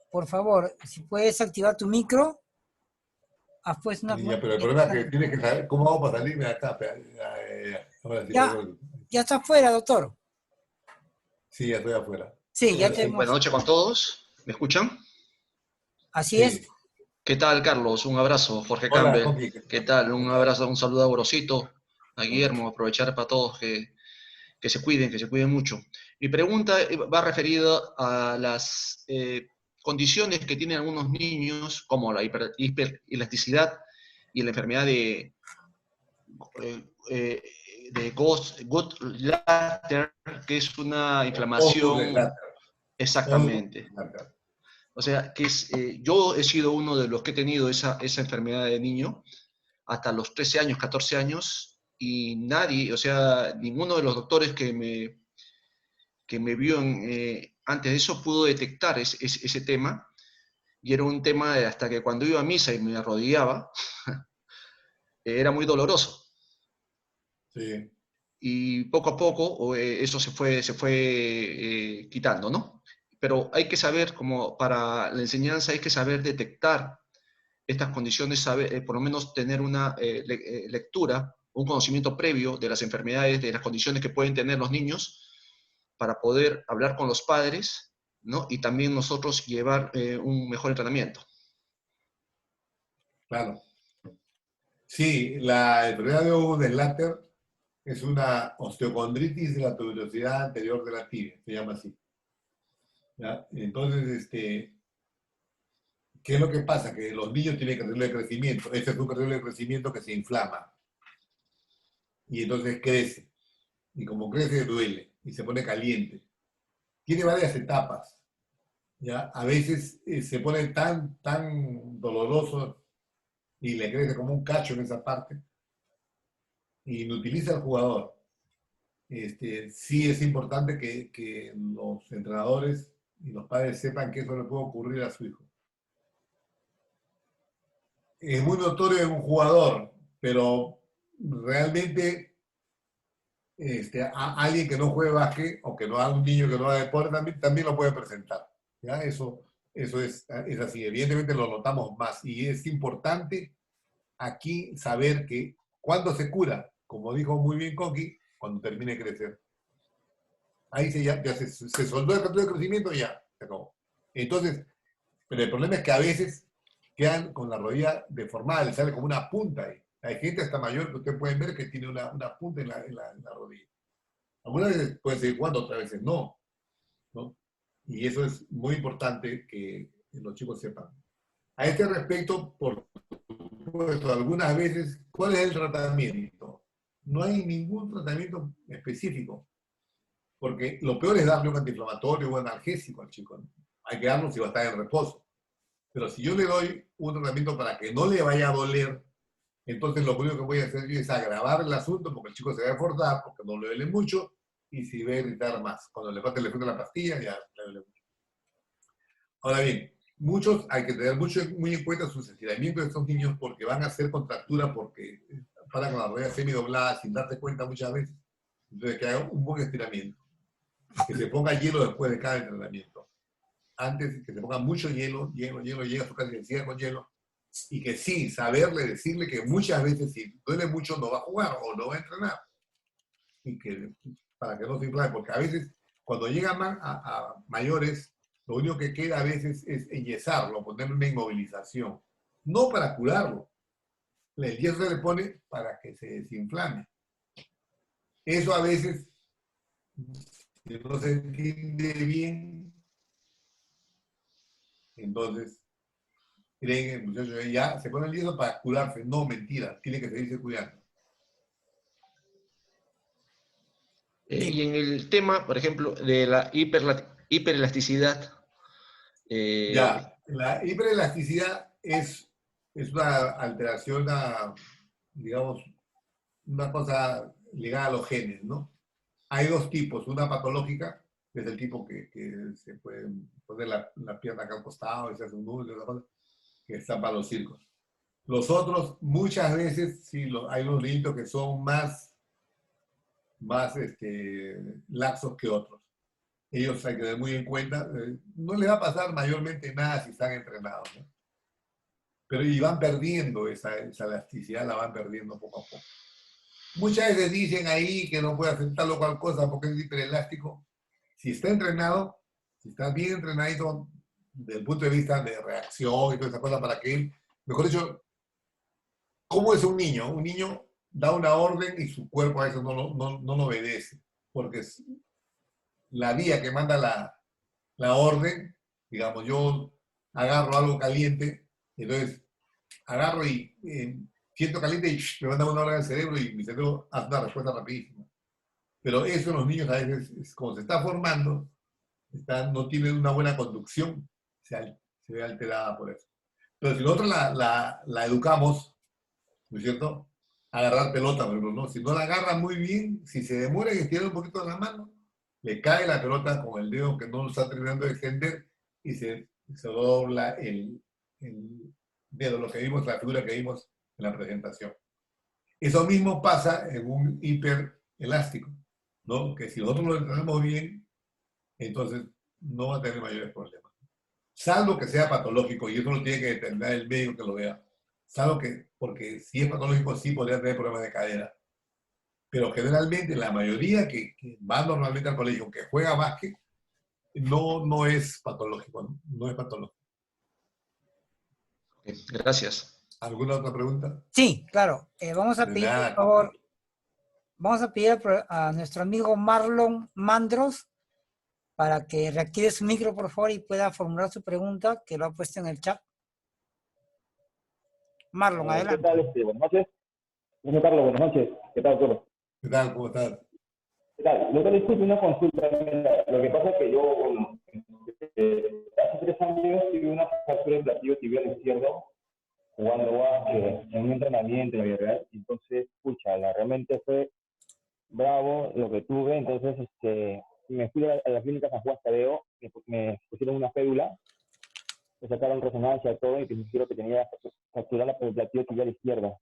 Por favor, si puedes activar tu micro. Pues Pero el problema es que tienes que saber cómo hago para salirme de acá. Ahora sí, ya está afuera, doctor. Sí, ya estoy afuera. Sí, ya tenemos. Buenas noches con todos. ¿Me escuchan? Así Sí. es. ¿Qué tal, Carlos? Un abrazo. Jorge Hola, Campbell. Jorge. ¿Qué tal? Un abrazo, un saludo a Gorosito, a Guillermo. Aprovechar para todos que se cuiden mucho. Mi pregunta va referida a las condiciones que tienen algunos niños, como la hiperelasticidad y la enfermedad de Gott-Latter, que es una inflamación. Exactamente. O sea, yo he sido uno de los que he tenido esa enfermedad de niño hasta los 13 años, 14 años, y nadie, o sea, ninguno de los doctores que me vio antes de eso pudo detectar ese tema, y era un tema hasta que cuando iba a misa y me arrodillaba, era muy doloroso. Sí. Y poco a poco eso se fue quitando, ¿no? Pero hay que saber, como para la enseñanza, hay que saber detectar estas condiciones, saber, por lo menos tener una lectura, un conocimiento previo de las enfermedades, de las condiciones que pueden tener los niños, para poder hablar con los padres, ¿no? Y también nosotros llevar un mejor entrenamiento. Claro. Sí, la enfermedad de Gott-Latter es una osteocondritis de la tuberosidad anterior de la tibia, se llama así. ¿Ya? Entonces, ¿qué es lo que pasa? Que los niños tienen cartílago de crecimiento. Este es un cartílago de crecimiento que se inflama. y entonces crece. Y como crece, duele y se pone caliente. Tiene varias etapas. ¿Ya? A veces se pone tan doloroso y le crece como un cacho en esa parte y inutiliza al jugador. Sí es importante que los entrenadores y los padres sepan que eso le puede ocurrir a su hijo. Es muy notorio en un jugador, pero realmente alguien que no juegue básquet o que no haga un niño que no haga deporte también lo puede presentar. ¿Ya? Eso es así. Evidentemente lo notamos más y es importante aquí saber que cuando se cura, como dijo muy bien Coqui, cuando termine de crecer. Ahí ya se soldó el control de crecimiento y ya, se acabó. Entonces, pero el problema es que a veces quedan con la rodilla deformada, le sale como una punta ahí. Hay gente hasta mayor que ustedes pueden ver que tiene una punta en la rodilla. Algunas veces pueden seguir jugando, otras veces no, ¿no? Y eso es muy importante que los chicos sepan. A este respecto, por supuesto, algunas veces, ¿cuál es el tratamiento? No hay ningún tratamiento específico, porque lo peor es darle un antiinflamatorio o un analgésico al chico, ¿no? Hay que darlo si va a estar en reposo. Pero si yo le doy un tratamiento para que no le vaya a doler, entonces lo único que voy a hacer yo es agravar el asunto porque el chico se va a esforzar, porque no le duele mucho y si va a irritar más. Cuando le falta el efecto de la pastilla, ya le duele mucho. Ahora bien, hay que tener muy en cuenta sus estiramientos de estos niños porque van a hacer contractura porque para con la rodilla semidoblada sin darse cuenta muchas veces. Entonces que haga un buen estiramiento. Que se ponga hielo después de cada entrenamiento. Antes que se ponga mucho hielo, llega a su casa y se encierra con hielo. Y que sí, decirle que muchas veces si duele mucho no va a jugar o no va a entrenar. Y que para que no se inflame, porque a veces cuando llegan a mayores, lo único que queda a veces es enyesarlo, ponerle una inmovilización. No para curarlo. El yeso se le pone para que se desinflame. Eso a veces, si no se entiende bien, entonces creen que el muchacho ya se pone el yeso para curarse. No, mentira, tiene que seguirse cuidando. Y en el tema, por ejemplo, de la hiperelasticidad. Ya, la hiperelasticidad es una alteración, digamos, una cosa ligada a los genes, ¿no? Hay dos tipos, una patológica, que es el tipo que se puede poner la pierna acá al costado y se hace un nudo y otra cosa, que están para los circos. Los otros, muchas veces, sí, hay unos niños que son más laxos que otros. Ellos hay que tener muy en cuenta, no les va a pasar mayormente nada si están entrenados, ¿no? Pero y van perdiendo esa elasticidad, la van perdiendo poco a poco. Muchas veces dicen ahí que no puede hacer tal o cual cosa porque es hiperelástico. Si está entrenado, si está bien entrenadito desde el punto de vista de reacción y toda esa cosa para que él, mejor dicho, ¿cómo es un niño? Un niño da una orden y su cuerpo a eso no lo obedece, porque es la vía que manda la orden, digamos, yo agarro algo caliente, entonces agarro y siento caliente y me manda una orden al cerebro y mi cerebro hace una respuesta rapidísima. Pero eso en los niños a veces, como se está formando, no tienen una buena conducción, se ve alterada por eso. Entonces, si nosotros la educamos, ¿no es cierto? Agarrar pelota, por ejemplo, ¿no? Si no la agarra muy bien, si se demora en estirar un poquito la mano, le cae la pelota con el dedo que no lo está terminando de extender y se dobla el dedo, lo que vimos, la figura que vimos en la presentación. Eso mismo pasa en un hiperelástico, ¿no? Que si nosotros lo entrenamos bien, entonces no va a tener mayores problemas. Salvo que sea patológico, y eso lo tiene que determinar el médico que lo vea. Salvo que, porque si es patológico, sí podría tener problemas de cadera. Pero generalmente la mayoría que va normalmente al colegio, que juega básquet, no es patológico, no es patológico. Gracias. ¿Alguna otra pregunta? Sí, claro. Vamos a De pedir, por nada. favor, vamos a pedir a nuestro amigo Marlon Mandros para que reactive su micro, por favor, y pueda formular su pregunta, que lo ha puesto en el chat. Marlon, ¿Qué adelante. tal? Buenas noches. Bueno, Carlos, buenas noches. ¿Qué tal todo? ¿Qué tal? ¿Cómo estás? ¿Qué tal? Doctor, disculpe una consulta. Mira, lo que pasa es que yo, bueno, hace 3 años tuve una fractura de platillo tibial izquierdo jugando básquet en un entrenamiento en la vida real. Entonces, pucha, realmente fue bravo lo que tuve. Entonces, me fui a la clínica San Juan Tadeo, me pusieron una fédula, me sacaron resonancia, todo, y me dijeron que tenía fracturada el platillo tibial izquierdo.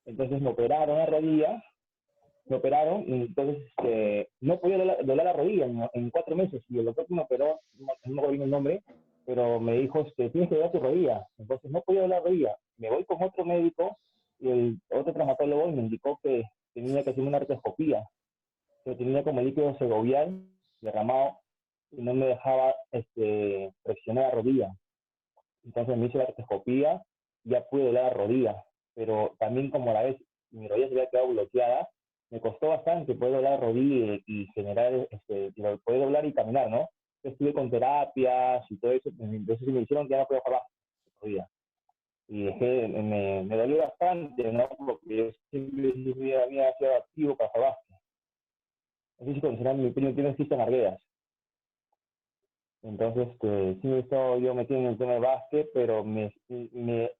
Entonces me operaron la rodilla, me operaron, y entonces no podía doblar la rodilla en 4 meses. Y el doctor que me operó, no me acuerdo bien el nombre, pero me dijo, tienes que doblar tu rodilla. Entonces no podía doblar la rodilla. Me voy con otro médico, y el otro traumatólogo, y me indicó que tenía que hacer una artroscopía, que tenía como líquido segovial derramado, y no me dejaba presionar la rodilla. Entonces me hice la artroscopía, ya pude doblar la rodilla, pero también como a la vez mi rodilla se había quedado bloqueada, me costó bastante poder doblar la rodilla y generar, poder doblar y caminar, ¿no? Estuve con terapias y todo eso, entonces me dijeron que ya no podía jugar la rodilla. Y me dolió bastante, ¿no? Porque yo siempre había sido activo para jugar. No sé si consideran mi primo tiene cistas margueras. Entonces, sí me he estado yo metido en el tema de básquet, pero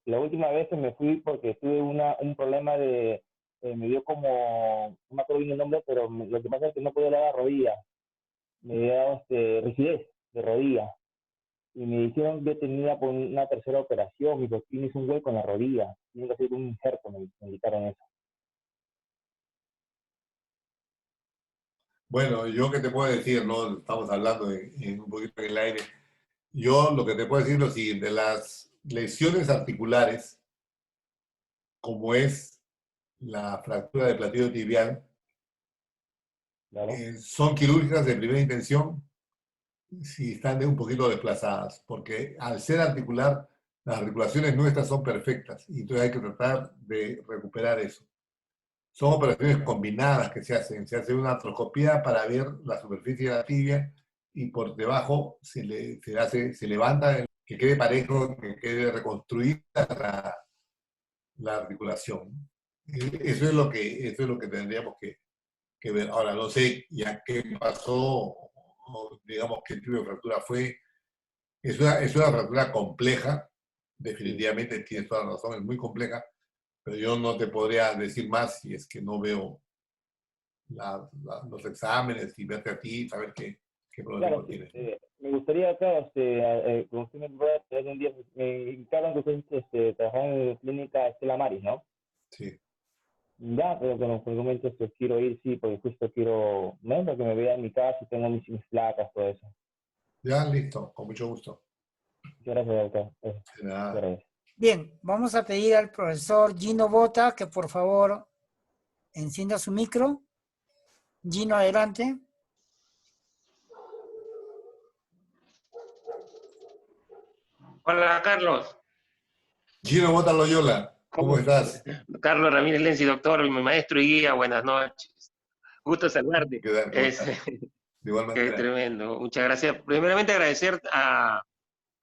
la última vez que me fui porque tuve un problema me dio como, no me acuerdo bien el nombre, pero lo que pasa es que no podía dar la rodilla. Me dio rigidez de rodilla. Y me dijeron que tenía por una tercera operación, y pues tienes un hueco en la rodilla. Tiene que hacer un injerto, me indicaron eso. Bueno, yo qué te puedo decir, ¿no? Estamos hablando en un poquito en el aire. Yo lo que te puedo decir es lo siguiente, las lesiones articulares, como es la fractura de platillo tibial, Claro. son quirúrgicas de primera intención si están un poquito desplazadas, porque al ser articular, las articulaciones nuestras son perfectas y entonces hay que tratar de recuperar eso. Son operaciones combinadas que se hace una artroscopía para ver la superficie de la tibia y por debajo se levanta, que quede parejo, que quede reconstruida la articulación. Eso es lo que tendríamos que ver. Ahora, no sé ya qué pasó, o digamos qué tipo de fractura fue. Es una fractura compleja, definitivamente tienes toda la razón, es muy compleja, pero yo no te podría decir más si es que no veo los exámenes y verte a ti, saber qué Claro, pronóstico tienes. me gustaría, claro, como usted me puede traer un día, me indicaron que usted trabajaba en la clínica Estela Maris, ¿no? Sí. Ya, pero con los argumentos que quiero ir, sí, porque justo quiero, ¿no? Para que me vea en mi casa y tengo mis placas, todo eso. Ya, listo, con mucho gusto. Muchas gracias, doctor. De nada. Gracias. Bien, vamos a pedir al profesor Gino Bota que por favor encienda su micro. Gino, adelante. Hola, Carlos. Gino Bota Loyola, ¿cómo estás? Carlos Ramírez Lenzi, doctor, mi maestro y guía, buenas noches. Gusto saludarte. ¿Qué tal? ¿Cómo estás? De igual Qué manera. tremendo. Muchas gracias. Primeramente agradecer a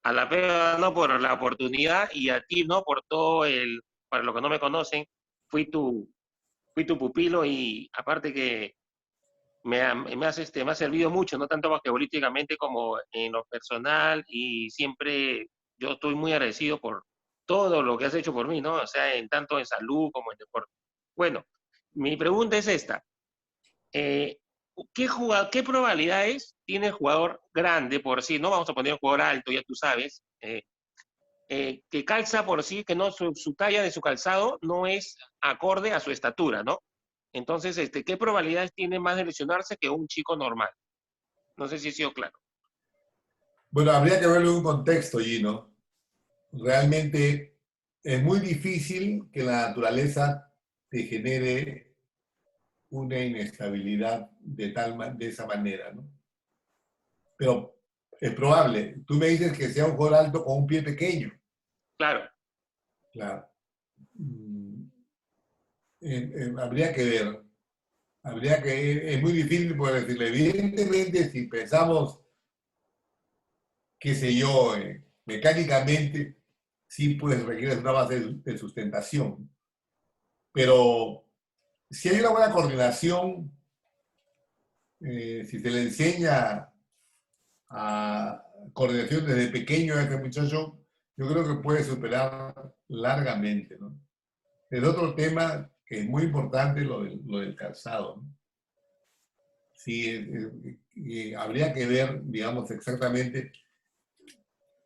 la PEA, ¿no? Por la oportunidad y a ti, ¿no? Por todo para los que no me conocen, fui tu pupilo y aparte que me ha servido mucho, no tanto basquetbolísticamente como en lo personal, y siempre yo estoy muy agradecido por todo lo que has hecho por mí, ¿no? O sea, tanto en salud como en deporte. Bueno, mi pregunta es esta. Eh, ¿Qué probabilidades tiene el jugador grande por sí? No vamos a poner un jugador alto, ya tú sabes, que calza por sí, que no su talla de su calzado no es acorde a su estatura, ¿no? Entonces, ¿qué probabilidades tiene más de lesionarse que un chico normal? No sé si he sido claro. Bueno, habría que verlo en un contexto, Gino. Realmente es muy difícil que la naturaleza te genere una inestabilidad de esa manera, ¿no? Pero es probable. Tú me dices que sea un jugador alto con un pie pequeño. Claro. Claro. Habría que ver. Es muy difícil poder decirle. Evidentemente, si pensamos, qué sé yo, mecánicamente, sí pues requieres una base de sustentación. Pero si hay una buena coordinación, si se le enseña a coordinación desde pequeño a este muchacho, yo creo que puede superar largamente, ¿no? El otro tema que es muy importante, lo del calzado, ¿no? Sí, habría que ver, digamos, exactamente.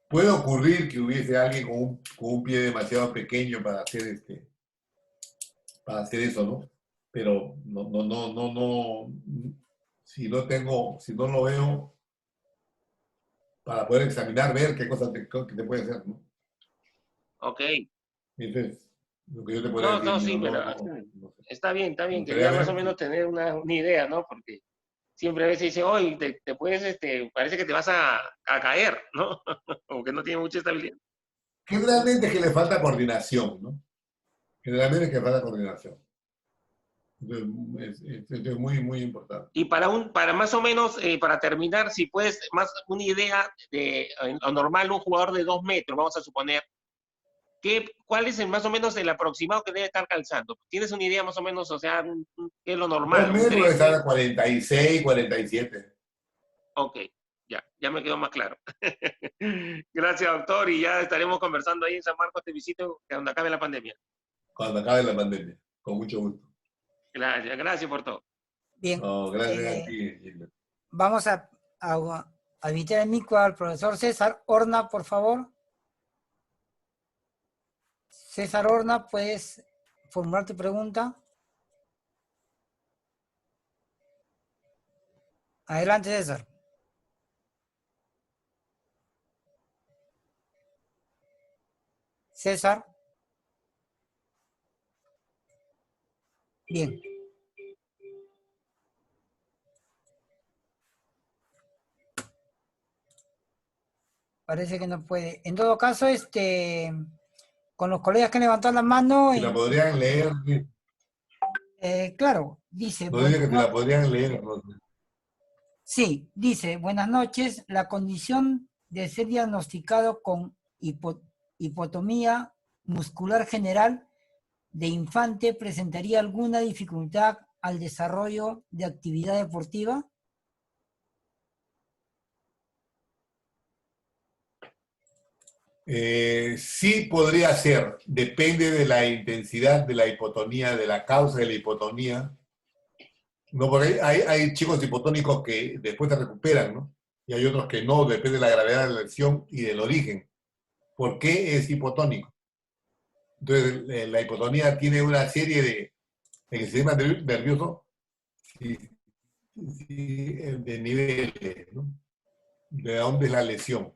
Puede ocurrir que hubiese alguien con un pie demasiado pequeño para hacer eso, ¿no? Pero no, si no lo veo, para poder examinar, ver qué cosas que te puede hacer, ¿no? Ok. Entonces, lo que yo te podría No, decir, no, yo sí, pero no sé. está bien, está Me bien. gustaría Quería más ver, o menos tener una idea, ¿no? Porque siempre a veces dice, hoy te puedes, parece que te vas a caer, ¿no? O que no tiene mucha estabilidad. generalmente es que le falta coordinación, ¿no? Generalmente es que le falta coordinación. Entonces, es muy, muy importante. Y para más o menos, para terminar, si puedes, más una idea de lo normal, un jugador de 2 metros, vamos a suponer, ¿cuál es más o menos el aproximado que debe estar calzando? ¿Tienes una idea más o menos, o sea, qué es lo 2 normal? ¿Un metros está 13? a 46, 47. Ok, ya me quedó más claro. Gracias, doctor, y ya estaremos conversando ahí en San Marcos, te visito cuando acabe la pandemia. Cuando acabe la pandemia. Con mucho gusto. Gracias por todo. Bien, No, gracias a ti, Gilbert. vamos a invitar el micro al profesor César Horna, por favor. César Horna, ¿puedes formular tu pregunta? Adelante, César. César. Bien. Parece que no puede. En todo caso, con los colegas que han levantado la mano, Si la podrían leer, claro, dice, no dice que si la podrían leer. No sé. sí, dice, buenas noches, la condición de ser diagnosticado con hipotomía muscular general de infante presentaría alguna dificultad al desarrollo de actividad deportiva. Sí podría ser, depende de la intensidad de la hipotonía, de la causa de la hipotonía. No, porque hay chicos hipotónicos que después se recuperan, ¿no? Y hay otros que no, depende de la gravedad de la lesión y del origen. ¿Por qué es hipotónico? Entonces, la hipotonía tiene una serie en el sistema nervioso de niveles, ¿no? De dónde es la lesión.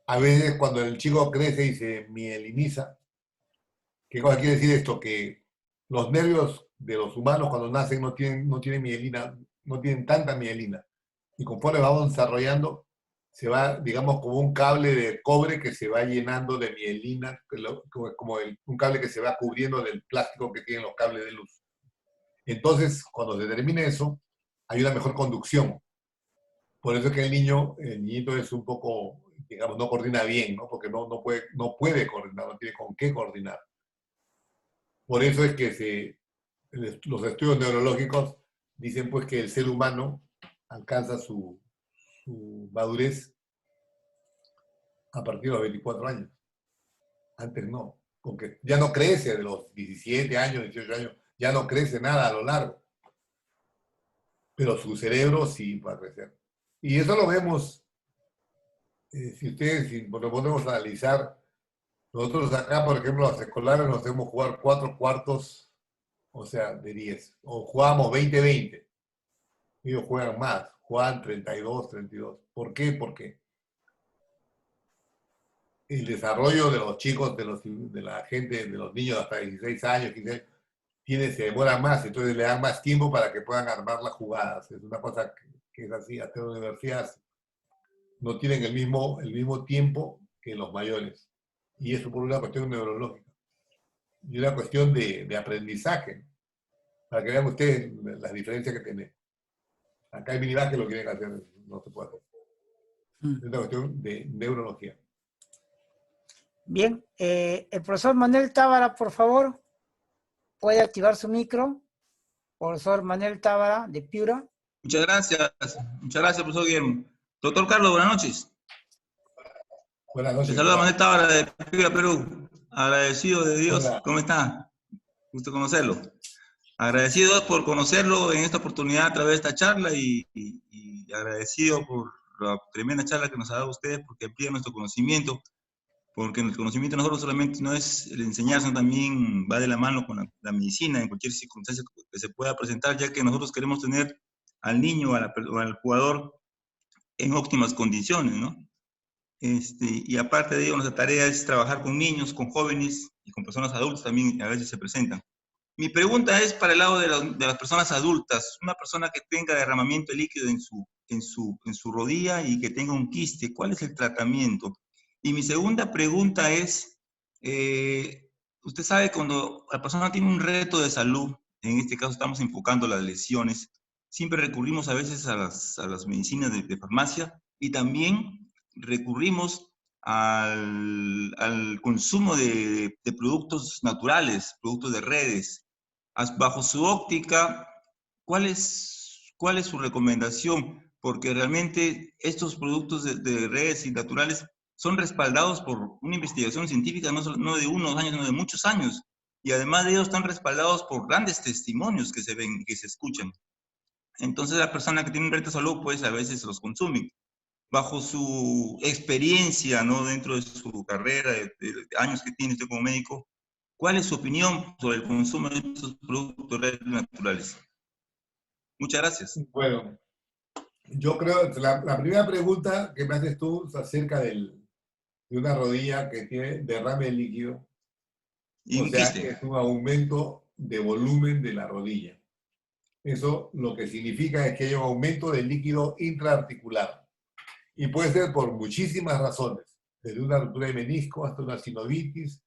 A veces cuando el chico crece y se mieliniza, ¿qué cosa quiere decir esto? Que los nervios de los humanos cuando nacen no tienen mielina, no tienen tanta mielina. Y conforme vamos desarrollando, se va, digamos, como un cable de cobre que se va llenando de mielina, como un cable que se va cubriendo del plástico que tienen los cables de luz. Entonces, cuando se termine eso, hay una mejor conducción. Por eso es que el niñito es un poco, digamos, no coordina bien, ¿no? Porque no puede coordinar, no tiene con qué coordinar. Por eso es que los estudios neurológicos dicen pues que el ser humano alcanza su madurez a partir de los 24 años. Antes no, porque ya no crece de los 17 años, 18 años, ya no crece nada a lo largo. Pero su cerebro sí va a crecer. Y eso lo vemos, si lo podemos analizar, nosotros acá, por ejemplo, los escolares nos hacemos jugar 4 cuartos, o sea, de 10, o jugamos 20-20. Ellos juegan más, juegan 32, 32. ¿Por qué? Porque el desarrollo de los chicos, de la gente, de los niños hasta 16 años, 15 años, se demora más, entonces le dan más tiempo para que puedan armar las jugadas. Es una cosa que es así, hasta las universidades no tienen el mismo tiempo que los mayores. Y eso por una cuestión neurológica. Y una cuestión de aprendizaje. Para que vean ustedes las diferencias que tienen. Acá hay minibajes que lo quieren hacer, no se puede hacer. Es una cuestión de neurología. Bien, el profesor Manuel Tábara, por favor, puede activar su micro. Profesor Manuel Tábara, de Piura. Muchas gracias, profesor Guillermo. Doctor Carlos, buenas noches. Buenas noches. Te saluda Manuel Tábara de Piura, Perú. Agradecido de Dios. Hola. ¿Cómo está? Gusto conocerlo. Agradecido por conocerlo en esta oportunidad a través de esta charla y agradecido por la tremenda charla que nos ha dado usted, porque amplía nuestro conocimiento, porque el conocimiento de nosotros solamente no es el enseñar, sino también va de la mano con la medicina en cualquier circunstancia que se pueda presentar, ya que nosotros queremos tener al niño o al jugador en óptimas condiciones, ¿no? Y aparte de ello, nuestra tarea es trabajar con niños, con jóvenes y con personas adultas también a veces se presentan. Mi pregunta es para el lado de las personas adultas. Una persona que tenga derramamiento de líquido en su rodilla y que tenga un quiste, ¿cuál es el tratamiento? Y mi segunda pregunta es, usted sabe cuando la persona tiene un reto de salud, en este caso estamos enfocando las lesiones, siempre recurrimos a veces a las medicinas de farmacia y también recurrimos al consumo de productos naturales, productos de redes. Bajo su óptica, ¿cuál es su recomendación? Porque realmente estos productos de redes y naturales son respaldados por una investigación científica no de unos años, sino de muchos años. Y además de ellos están respaldados por grandes testimonios que se ven, que se escuchan. Entonces la persona que tiene un reto de salud, pues a veces los consume. Bajo su experiencia, ¿no? Dentro de su carrera, de años que tiene usted como médico, ¿cuál es su opinión sobre el consumo de estos productos naturales? Muchas gracias. Bueno, yo creo que la primera pregunta que me haces tú es acerca de una rodilla que tiene derrame de líquido. Y o un sea, quiste. es un aumento de volumen de la rodilla. Eso lo que significa es que hay un aumento del líquido intraarticular. Y puede ser por muchísimas razones, desde una ruptura de menisco hasta una sinovitis,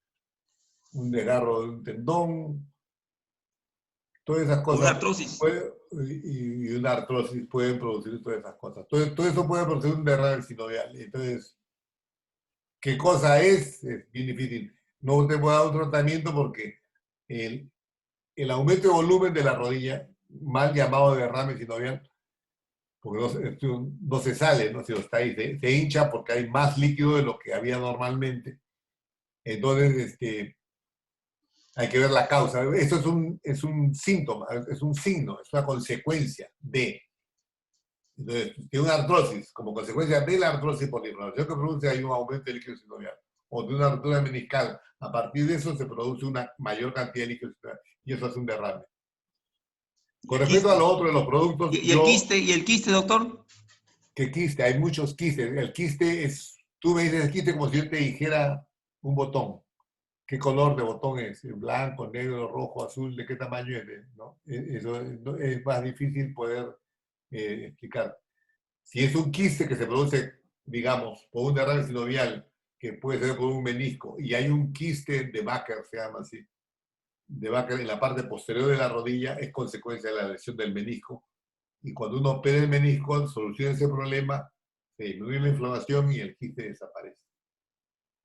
un desgarro de un tendón, todas esas cosas. Una artrosis. Y una artrosis pueden producir todas esas cosas. Todo eso puede producir un derrame sinovial. Entonces, ¿qué cosa es? Es bien difícil. No te puedo dar un tratamiento porque el aumento de volumen de la rodilla, mal llamado derrame sinovial, porque no se sale, ¿no? Si está ahí, se hincha porque hay más líquido de lo que había normalmente. Entonces, hay que ver la causa. Eso es un síntoma, es un signo, es una consecuencia de. Entonces, tiene una artrosis, como consecuencia de la artrosis por la inflamación que produce, hay un aumento de líquido sinovial. O de una ruptura meniscal. A partir de eso se produce una mayor cantidad de líquido sinovial y eso hace un derrame. Con respecto a lo otro de los productos... ¿Y el quiste, doctor? ¿Qué quiste? Hay muchos quistes. El quiste es... Tú me dices el quiste como si yo te dijera un botón. ¿Qué color de botón es? ¿Blanco, negro, rojo, azul? ¿De qué tamaño es? ¿No? Eso es más difícil poder explicar. Si es un quiste que se produce, digamos, por un derrame sinovial, que puede ser por un menisco, y hay un quiste de Baker, se llama así, de Baker en la parte posterior de la rodilla, es consecuencia de la lesión del menisco. Y cuando uno opera el menisco, soluciona ese problema, se disminuye la inflamación y el quiste desaparece.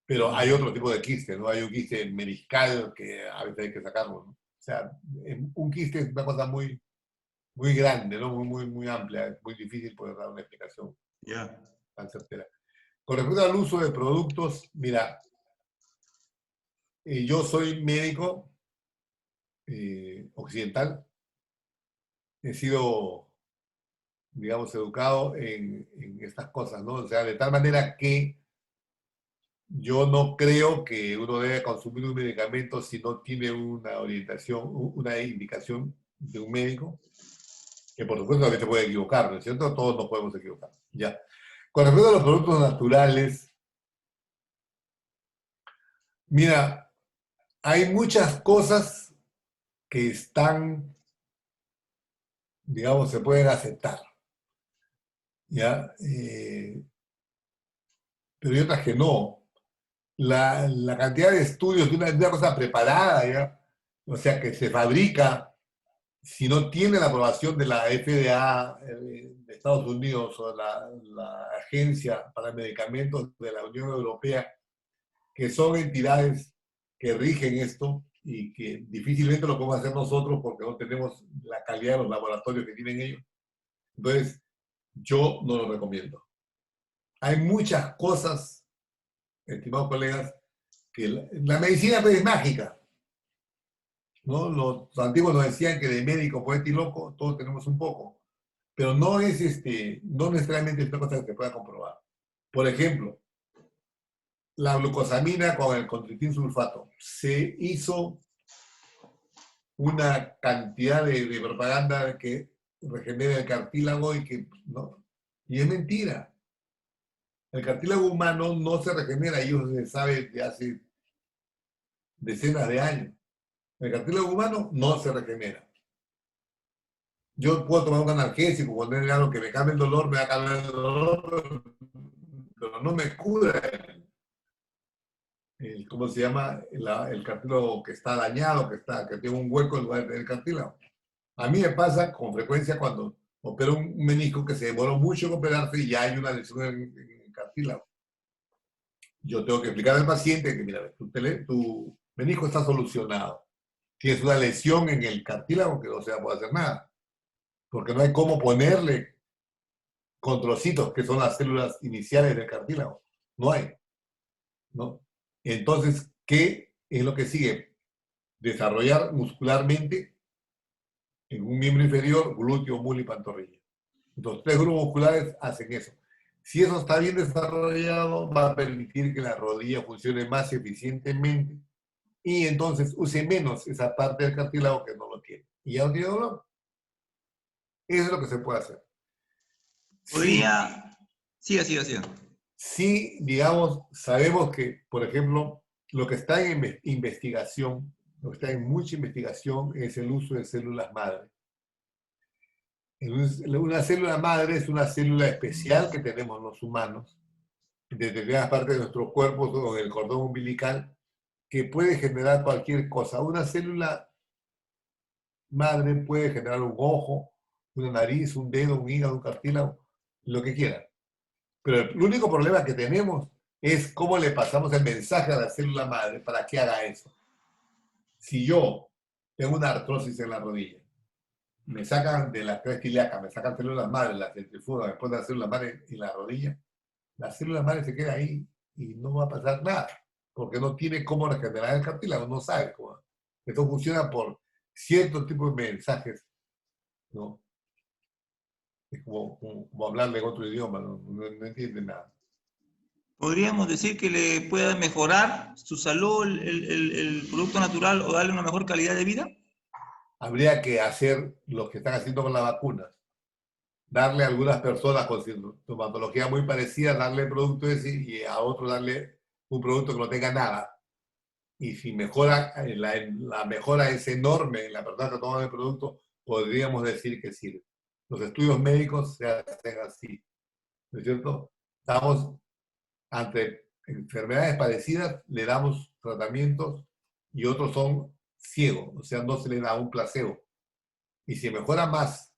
Pero hay otro tipo de quiste, ¿no? Hay un quiste meniscal que a veces hay que sacarlo, ¿no? O sea, un quiste es una cosa muy, muy grande, ¿no? Muy amplia, es muy difícil poder dar una explicación tan certera. Con respecto al uso de productos, mira, yo soy médico occidental, he sido, digamos, educado en estas cosas, ¿no? O sea, de tal manera que yo no creo que uno debe consumir un medicamento si no tiene una orientación, una indicación de un médico, que por supuesto también se puede equivocar, ¿no es cierto? Todos nos podemos equivocar, ya. Con respecto a los productos naturales, mira, hay muchas cosas que están, digamos, se pueden aceptar, ¿ya? Pero hay otras que no. La cantidad de estudios de una cosa preparada, ¿ya? O sea, que se fabrica, si no tiene la aprobación de la FDA de Estados Unidos o la Agencia para Medicamentos de la Unión Europea, que son entidades que rigen esto y que difícilmente lo podemos hacer nosotros porque no tenemos la calidad de los laboratorios que tienen ellos. Entonces, yo no lo recomiendo. Hay muchas cosas, estimados colegas, que la medicina pues, es mágica, ¿no? Los antiguos nos decían que de médico, poeta y loco, todos tenemos un poco, pero no es no necesariamente es una cosa que se pueda comprobar. Por ejemplo, la glucosamina con el contritin sulfato. Se hizo una cantidad de propaganda que regenera el cartílago y que no. Y es mentira. El cartílago humano no se regenera, y eso se sabe desde hace decenas de años. El cartílago humano no se regenera. Yo puedo tomar un analgésico cuando es algo que me calme el dolor, me va a calmar el dolor, pero no me cura ¿cómo se llama? El cartílago que está dañado, que tiene un hueco en lugar de tener cartílago. A mí me pasa con frecuencia cuando opero un menisco que se demoró mucho en operarse y ya hay una lesión en el cartílago. Yo tengo que explicar al paciente que, mira, tu menisco está solucionado. Tienes una lesión en el cartílago que no se va a poder hacer nada. Porque no hay cómo ponerle condrocitos, que son las células iniciales del cartílago. No hay. ¿No? Entonces, ¿qué es lo que sigue? Desarrollar muscularmente en un miembro inferior, glúteo, muslo y pantorrilla. Entonces, 3 grupos musculares hacen eso. Si eso está bien desarrollado, va a permitir que la rodilla funcione más eficientemente y entonces use menos esa parte del cartílago que no lo tiene. Y ya no tiene dolor. Eso es lo que se puede hacer. Podría... Siga. Sí, digamos, sabemos que, por ejemplo, lo que está en investigación, lo que está en mucha investigación es el uso de células madre. Una célula madre es una célula especial que tenemos los humanos, en determinadas partes de nuestro cuerpo o en el cordón umbilical, que puede generar cualquier cosa. Una célula madre puede generar un ojo, una nariz, un dedo, un hígado, un cartílago, lo que quiera. Pero el único problema que tenemos es cómo le pasamos el mensaje a la célula madre para que haga eso. Si yo tengo una artrosis en la rodilla, me sacan de la cresta ilíaca, me sacan células madres, la centrifuga, después de la célula madre en la rodilla, la célula madre se queda ahí y no va a pasar nada, porque no tiene cómo regenerar el cartílago, no sabe cómo. Esto funciona por cierto tipo de mensajes, ¿no? Es como hablarle en otro idioma, no entiende nada. ¿Podríamos decir que le pueda mejorar su salud el producto natural o darle una mejor calidad de vida? Habría que hacer lo que están haciendo con las vacunas. Darle a algunas personas con sintomatología muy parecida, darle el producto ese y a otros darle un producto que no tenga nada. Y si mejora, la mejora es enorme en la persona que toma el producto, podríamos decir que sirve. Los estudios médicos se hacen así, ¿no es cierto? Estamos ante enfermedades parecidas, le damos tratamientos y otros son ciegos, o sea, no se le da un placebo. Y si mejora más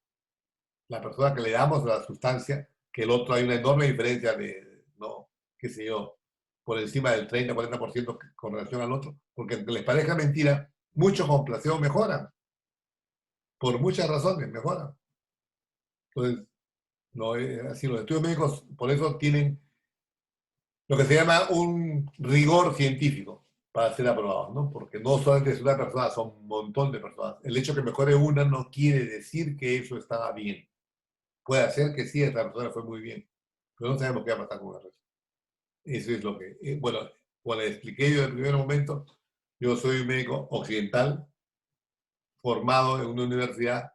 la persona que le damos la sustancia, que el otro, hay una enorme diferencia de, no, qué sé yo, por encima del 30-40% con relación al otro, porque aunque les parezca mentira, muchos con placebo mejoran. Por muchas razones mejoran. Entonces, no, así los estudios médicos por eso tienen lo que se llama un rigor científico para ser aprobados, ¿no? Porque no solamente es una persona, son un montón de personas. El hecho de que mejore una no quiere decir que eso estaba bien. Puede ser que sí, esta persona fue muy bien, pero no sabemos qué va a pasar con el resto. Eso es lo que, bueno, como le expliqué yo en el primer momento, yo soy un médico occidental, formado en una universidad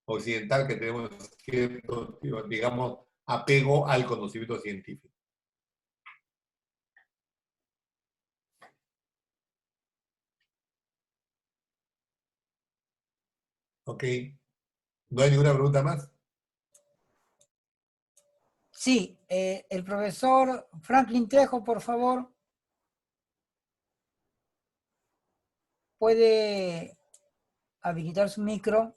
occidental que tenemos cierto, digamos, apego al conocimiento científico. Ok. ¿No hay ninguna pregunta más? Sí, el profesor Franklin Trejo, por favor, puede habilitar su micro.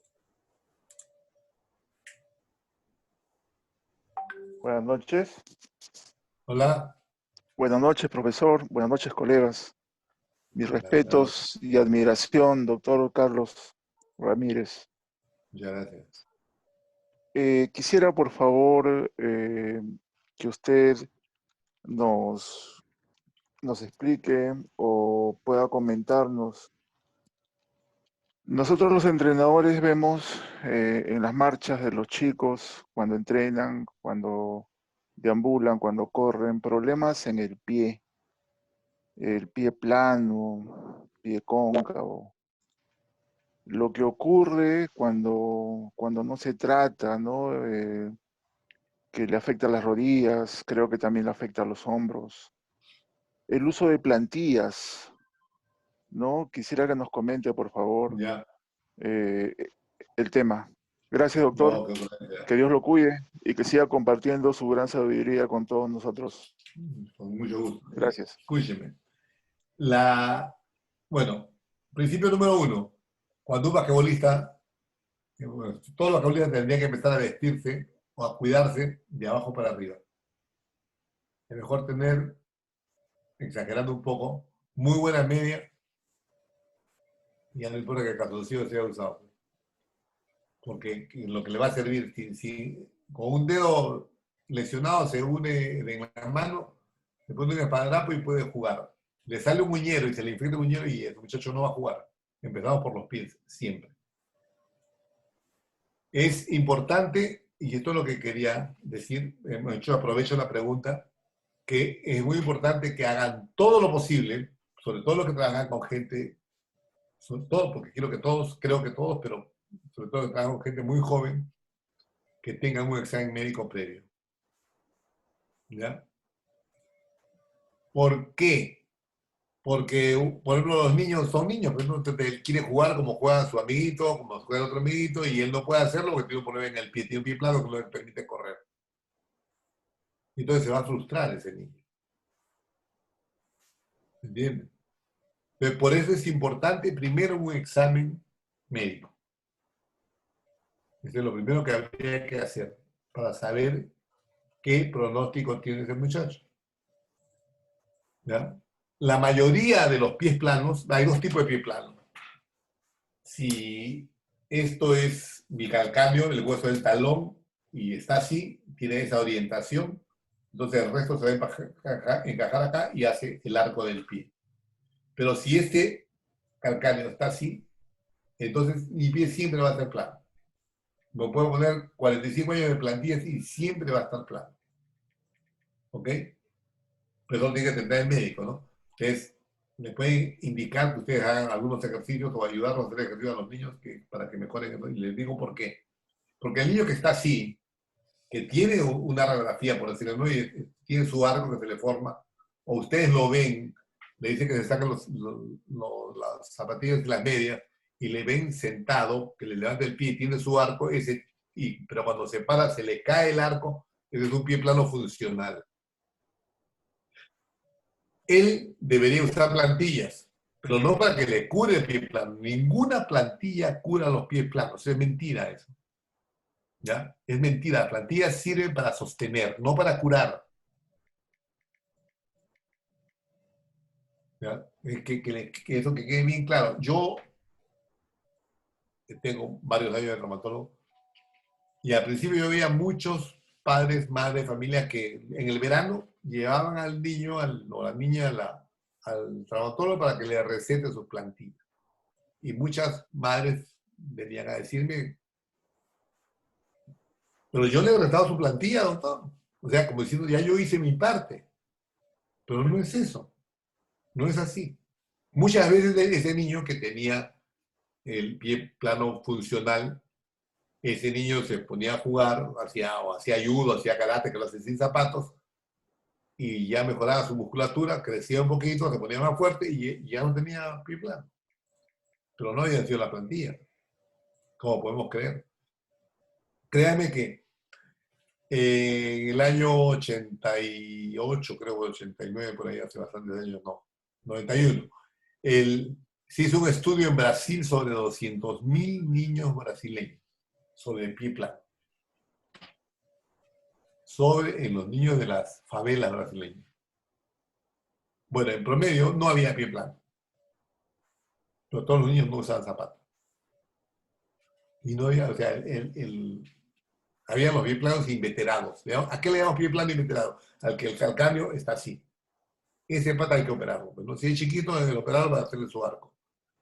Buenas noches. Hola. Buenas noches, profesor. Buenas noches, colegas. Mis respetos y admiración, doctor Carlos Ramírez. Muchas gracias. Quisiera, por favor, que usted nos explique o pueda comentarnos. Nosotros los entrenadores vemos en las marchas de los chicos, cuando entrenan, cuando deambulan, cuando corren, problemas en el pie plano, pie cóncavo. Lo que ocurre cuando no se trata, ¿no? Que le afecta a las rodillas, creo que también le afecta a los hombros. El uso de plantillas, ¿no? Quisiera que nos comente, por favor, Ya. el tema. Gracias, doctor. No, qué buena Que Dios lo cuide y que siga compartiendo su gran sabiduría con todos nosotros. Con mucho gusto. Gracias. Escúcheme. Bueno, principio número 1. Cuando un basquetbolista, bueno, todos los basquetbolistas tendrían que empezar a vestirse o a cuidarse de abajo para arriba. Es mejor tener, exagerando un poco, muy buenas medias. Ya no importa que el calzoncillo sea usado. Porque lo que le va a servir, si con un dedo lesionado se une en la mano, se pone un esparadrapo y puede jugar. Le sale un muñero y se le infecta un muñero y el muchacho no va a jugar. Empezamos por los pies, siempre. Es importante, y esto es lo que quería decir, de hecho aprovecho la pregunta, que es muy importante que hagan todo lo posible, sobre todo los que trabajan con gente, sobre todo porque creo que todos, pero sobre todo que trabajan con gente muy joven, que tengan un examen médico previo. ¿Ya? ¿Por qué? Porque, por ejemplo, los niños son niños, pero él quiere jugar como juega su amiguito, como juega otro amiguito, y él no puede hacerlo porque tiene un problema en el pie, tiene un pie plano que no le permite correr. Entonces se va a frustrar ese niño. ¿Entiendes? Entonces, por eso es importante primero un examen médico. Eso es lo primero que habría que hacer para saber qué pronóstico tiene ese muchacho. ¿Ya? La mayoría de los pies planos, hay dos tipos de pie planos. Si esto es bicalcáneo, el hueso del talón, y está así, tiene esa orientación, entonces el resto se va a encajar acá y hace el arco del pie. Pero si este calcáneo está así, entonces mi pie siempre va a ser plano. Me puedo poner 45 años de plantillas y siempre va a estar plano. ¿Ok? Pero tiene que tener el médico, ¿no? Entonces, me pueden indicar que ustedes hagan algunos ejercicios o ayudarnos a hacer ejercicios a los niños para que mejoren eso. Y les digo por qué. Porque el niño que está así, que tiene una radiografía, por decirlo, ¿no? Y tiene su arco que se le forma, o ustedes lo ven, le dicen que se sacan las zapatillas y las medias, y le ven sentado, que le levanta el pie y tiene su arco, pero cuando se para se le cae el arco, ese es un pie plano funcional. Él debería usar plantillas, pero no para que le cure el pie plano. Ninguna plantilla cura los pies planos. Es mentira eso. ¿Ya? Es mentira. Las plantillas sirven para sostener, no para curar. ¿Ya? Que eso que quede bien claro. Yo tengo varios años de traumatólogo y al principio yo veía muchos padres, madres, familias que en el verano llevaban al niño o la niña al traumatólogo para que le recete sus plantillas. Y muchas madres venían a decirme, pero yo le he recetado su plantilla, doctor. O sea, como diciendo, ya yo hice mi parte. Pero no es eso. No es así. Muchas veces ese niño que tenía el pie plano funcional, ese niño se ponía a jugar, hacía judo, hacía karate, que lo hacía sin zapatos, y ya mejoraba su musculatura, crecía un poquito, se ponía más fuerte y ya no tenía pie plano. Pero no había sido la plantilla, como podemos creer. Créanme que en el año 88, creo, 89, por ahí, hace bastantes años, no, 91, se hizo un estudio en Brasil sobre 200.000 niños brasileños, sobre el pie plano. En los niños de las favelas brasileñas. Bueno, en promedio no había pie plano. pero todos los niños no usaban zapatos. Y no había, o sea, había los pies planos inveterados. ¿A qué le llamamos pie plano inveterado? Al que el calcáneo está así. Ese pata hay que operarlo. Pues, ¿no? Si es chiquito, el operador va a hacerle su arco.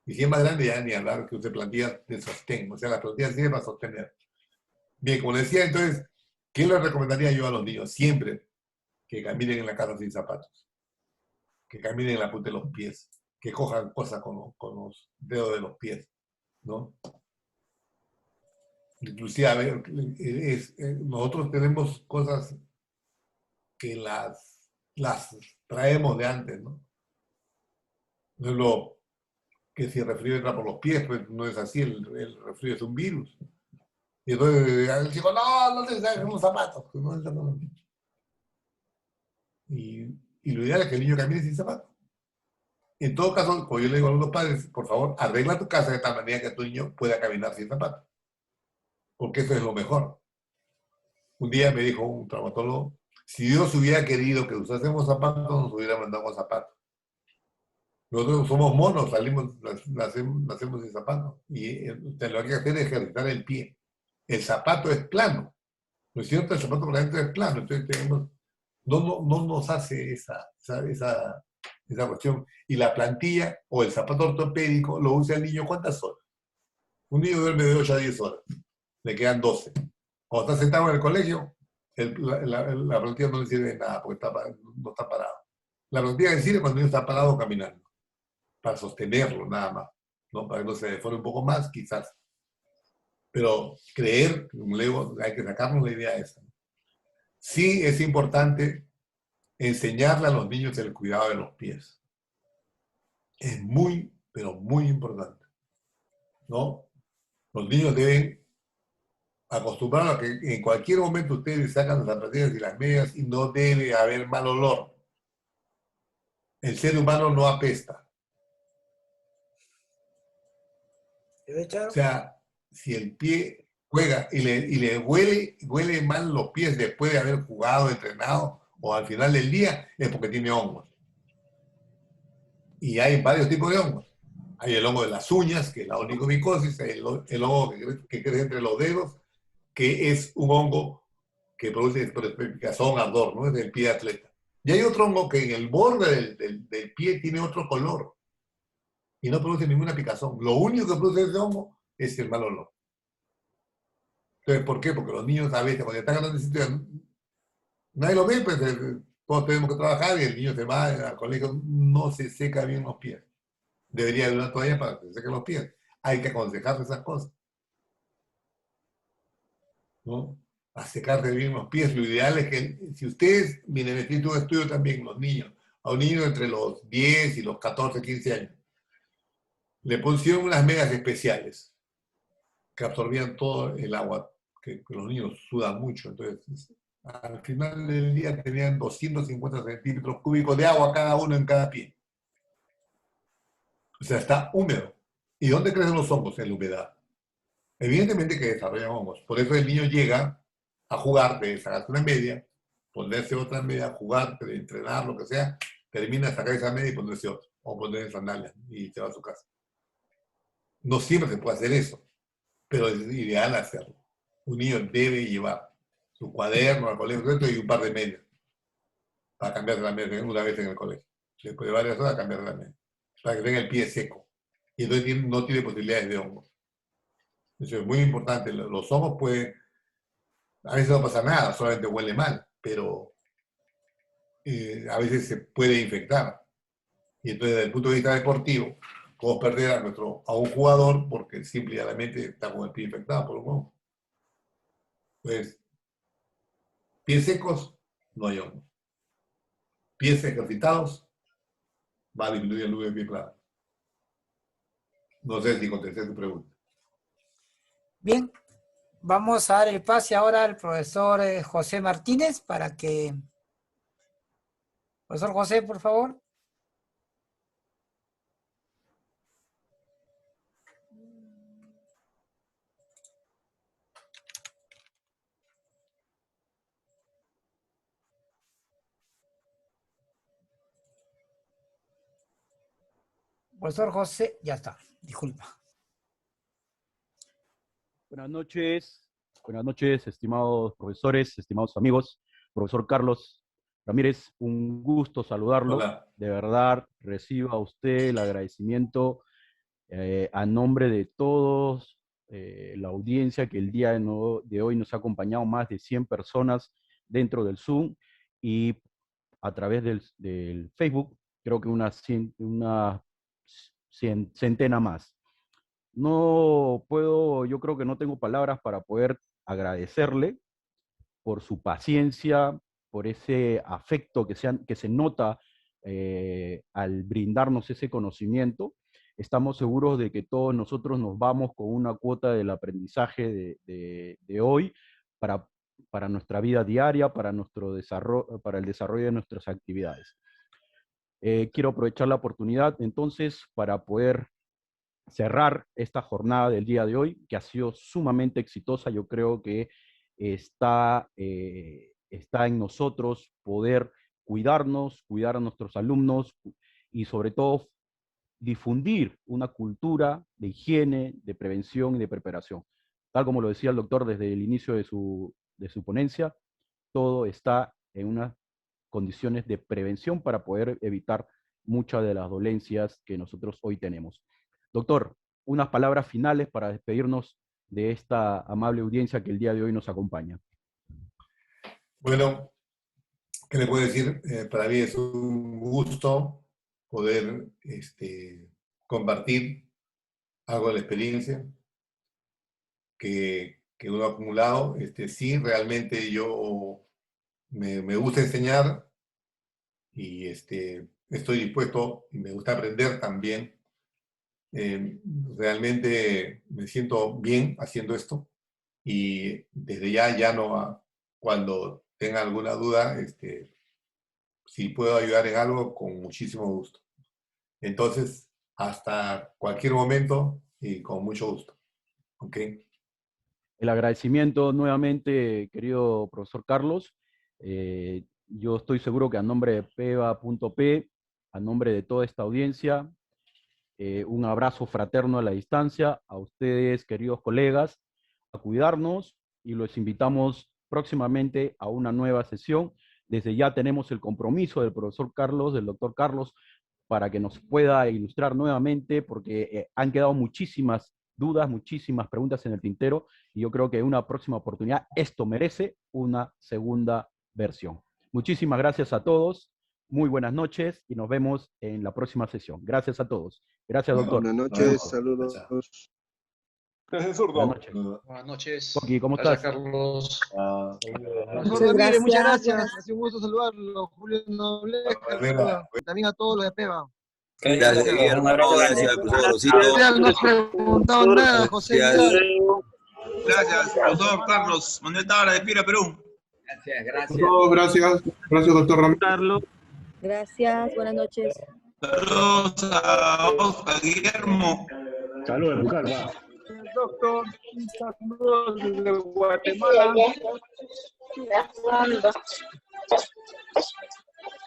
Y si es más grande, ya ni hablar que use plantillas de sostén. O sea, la plantilla sirve para sostener. Bien, como decía, entonces, ¿qué le recomendaría yo a los niños? Siempre que caminen en la casa sin zapatos. Que caminen en la punta de los pies. Que cojan cosas con los dedos de los pies. ¿No? Inclusive, a ver, nosotros tenemos cosas que las traemos de antes, ¿no? No es lo que si el resfrío entra por los pies, pues no es así, el resfrío es un virus. Y entonces el chico, no te saques los zapatos. Pues, no. Y lo ideal es que el niño camine sin zapatos. En todo caso, como yo le digo a los padres, por favor, arregla tu casa de tal manera que tu niño pueda caminar sin zapatos. Porque eso es lo mejor. Un día me dijo un traumatólogo, si Dios hubiera querido que usásemos zapatos, nos hubiera mandado con zapatos. Nosotros somos monos, nacemos sin zapatos. Y lo que hay que hacer es ejercitar el pie. El zapato es plano. ¿No es cierto? El zapato por dentro es plano. Entonces no nos hace esa cuestión. Y la plantilla o el zapato ortopédico lo usa el niño ¿cuántas horas? Un niño duerme de 8 a 10 horas. Le quedan 12. Cuando está sentado en el colegio, la plantilla no le sirve de nada porque no está parado. La plantilla le sirve cuando el niño está parado caminando, para sostenerlo nada más, ¿no? Para que no se deforme un poco más, quizás. Pero creer, como le digo, hay que sacarnos la idea esa. Sí es importante enseñarle a los niños el cuidado de los pies. Es muy, pero muy importante, ¿no? Los niños deben acostumbrar a que en cualquier momento ustedes sacan las zapatillas y las medias y no debe haber mal olor. El ser humano no apesta. O sea, si el pie juega y le huele mal los pies después de haber jugado, entrenado o al final del día, es porque tiene hongos. Y hay varios tipos de hongos. Hay el hongo de las uñas, que es la onicomicosis, el hongo que crece entre los dedos, que es un hongo que produce picazón, ardor, ¿no? Es del pie de atleta. Y hay otro hongo que en el borde del pie tiene otro color y no produce ninguna picazón. Lo único que produce ese hongo es el mal olor. Entonces, ¿por qué? Porque los niños a veces, cuando están en la necesidad, nadie lo ve, pues todos tenemos que trabajar y el niño se va al colegio, no se seca bien los pies. Debería haber una toalla para que se sequen los pies. Hay que aconsejar esas cosas, ¿no? A secarse bien los pies. Lo ideal es que, si ustedes, miren, este un estudio también, los niños, a un niño entre los 10 y los 14, 15 años, le pusieron unas medias especiales que absorbían todo el agua, que los niños sudan mucho. Entonces, al final del día tenían 250 centímetros cúbicos de agua cada uno en cada pie. O sea, está húmedo. ¿Y dónde crecen los hongos? En la humedad. Evidentemente que desarrollan hongos. Por eso el niño llega a jugar, de sacarse una media, ponerse otra media, jugar, entrenar, lo que sea, termina de sacar esa media y ponerse otra. O ponerse sandalias y se va a su casa. No siempre se puede hacer eso, pero es ideal hacerlo. Un niño debe llevar su cuaderno al colegio y un par de medias para cambiar la media una vez en el colegio. Después de varias horas, cambiar la media. Para que tenga el pie seco. Y entonces no tiene posibilidades de hongos. Eso es muy importante. Los hongos pueden, a veces no pasa nada, solamente huele mal, pero a veces se puede infectar. Y entonces, desde el punto de vista deportivo, podemos perder a un jugador porque simplemente está con el pie infectado por un hongo. Entonces, pies secos, no hay hongos. Pies ejercitados, va a disminuir el número de pie plano. No sé si contesté tu pregunta. Bien, vamos a dar el pase ahora al profesor José Martínez para que... Profesor José, por favor. Profesor José, ya está. Disculpa. Buenas noches, estimados profesores, estimados amigos. Profesor Carlos Ramírez, un gusto saludarlo. Hola. De verdad, reciba usted el agradecimiento a nombre de todos, la audiencia que el día de hoy nos ha acompañado, más de 100 personas dentro del Zoom y a través del Facebook, creo que una centena más. No puedo, yo creo que no tengo palabras para poder agradecerle por su paciencia, por ese afecto que se nota al brindarnos ese conocimiento. Estamos seguros de que todos nosotros nos vamos con una cuota del aprendizaje de hoy para nuestra vida diaria, para el desarrollo de nuestras actividades. Quiero aprovechar la oportunidad entonces para poder cerrar esta jornada del día de hoy, que ha sido sumamente exitosa. Yo creo que está en nosotros poder cuidarnos, cuidar a nuestros alumnos y sobre todo difundir una cultura de higiene, de prevención y de preparación. Tal como lo decía el doctor desde el inicio de su ponencia, todo está en unas condiciones de prevención para poder evitar muchas de las dolencias que nosotros hoy tenemos. Doctor, unas palabras finales para despedirnos de esta amable audiencia que el día de hoy nos acompaña. Bueno, ¿qué le puedo decir? Para mí es un gusto poder compartir algo de la experiencia que uno ha acumulado. Sí, realmente yo me gusta enseñar y estoy dispuesto y me gusta aprender también. Realmente me siento bien haciendo esto y desde ya no, cuando tenga alguna duda, si puedo ayudar en algo, con muchísimo gusto. Entonces, hasta cualquier momento y con mucho gusto. ¿Ok? El agradecimiento nuevamente, querido profesor Carlos. Yo estoy seguro que a nombre de PEVA.P, a nombre de toda esta audiencia, un abrazo fraterno a la distancia, a ustedes, queridos colegas, a cuidarnos y los invitamos próximamente a una nueva sesión. Desde ya tenemos el compromiso del profesor Carlos, del doctor Carlos, para que nos pueda ilustrar nuevamente, porque han quedado muchísimas dudas, muchísimas preguntas en el tintero, y yo creo que en una próxima oportunidad esto merece una segunda versión. Muchísimas gracias a todos, muy buenas noches y nos vemos en la próxima sesión. Gracias a todos. Gracias, doctor. Buenas noches, saludos. Gracias, Zurdo. Buenas noches. Buenas noches. Coqui, ¿cómo Gracias, estás? Carlos. Profesor Ramírez, muchas gracias. Ha sido un gusto saludarlo. Julio Nobleza, también a todos los de PEVA. Gracias, Guillermo. Gracias, profesor Rosito. No has preguntado nada, José. Gracias, doctor Carlos. Manuel Tabara, de Pira, Perú. Gracias, doctor Ramírez. Gracias, buenas noches. Saludos a Guillermo. Saludos, Carlos. Doctor, saludos desde Guatemala.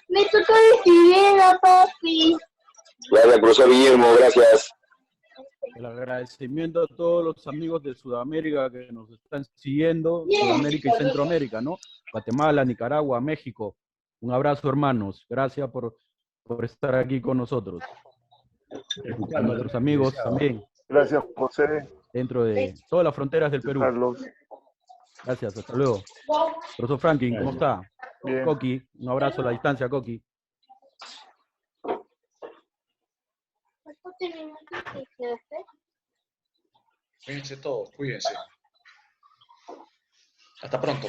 Me toca despidiendo, papi. Gracias, profesor Guillermo, gracias. El agradecimiento a todos los amigos de Sudamérica que nos están siguiendo, Sudamérica y Centroamérica, ¿no? Guatemala, Nicaragua, México. Un abrazo, hermanos. Gracias por estar aquí con nosotros. A nuestros amigos también. Gracias, José. Dentro de todas las fronteras del Perú. Carlos. Gracias, hasta luego. Profesor Franklin, ¿cómo está? Bien. Coqui, un abrazo a la distancia, Coqui. Cuídense todos, cuídense. Hasta pronto.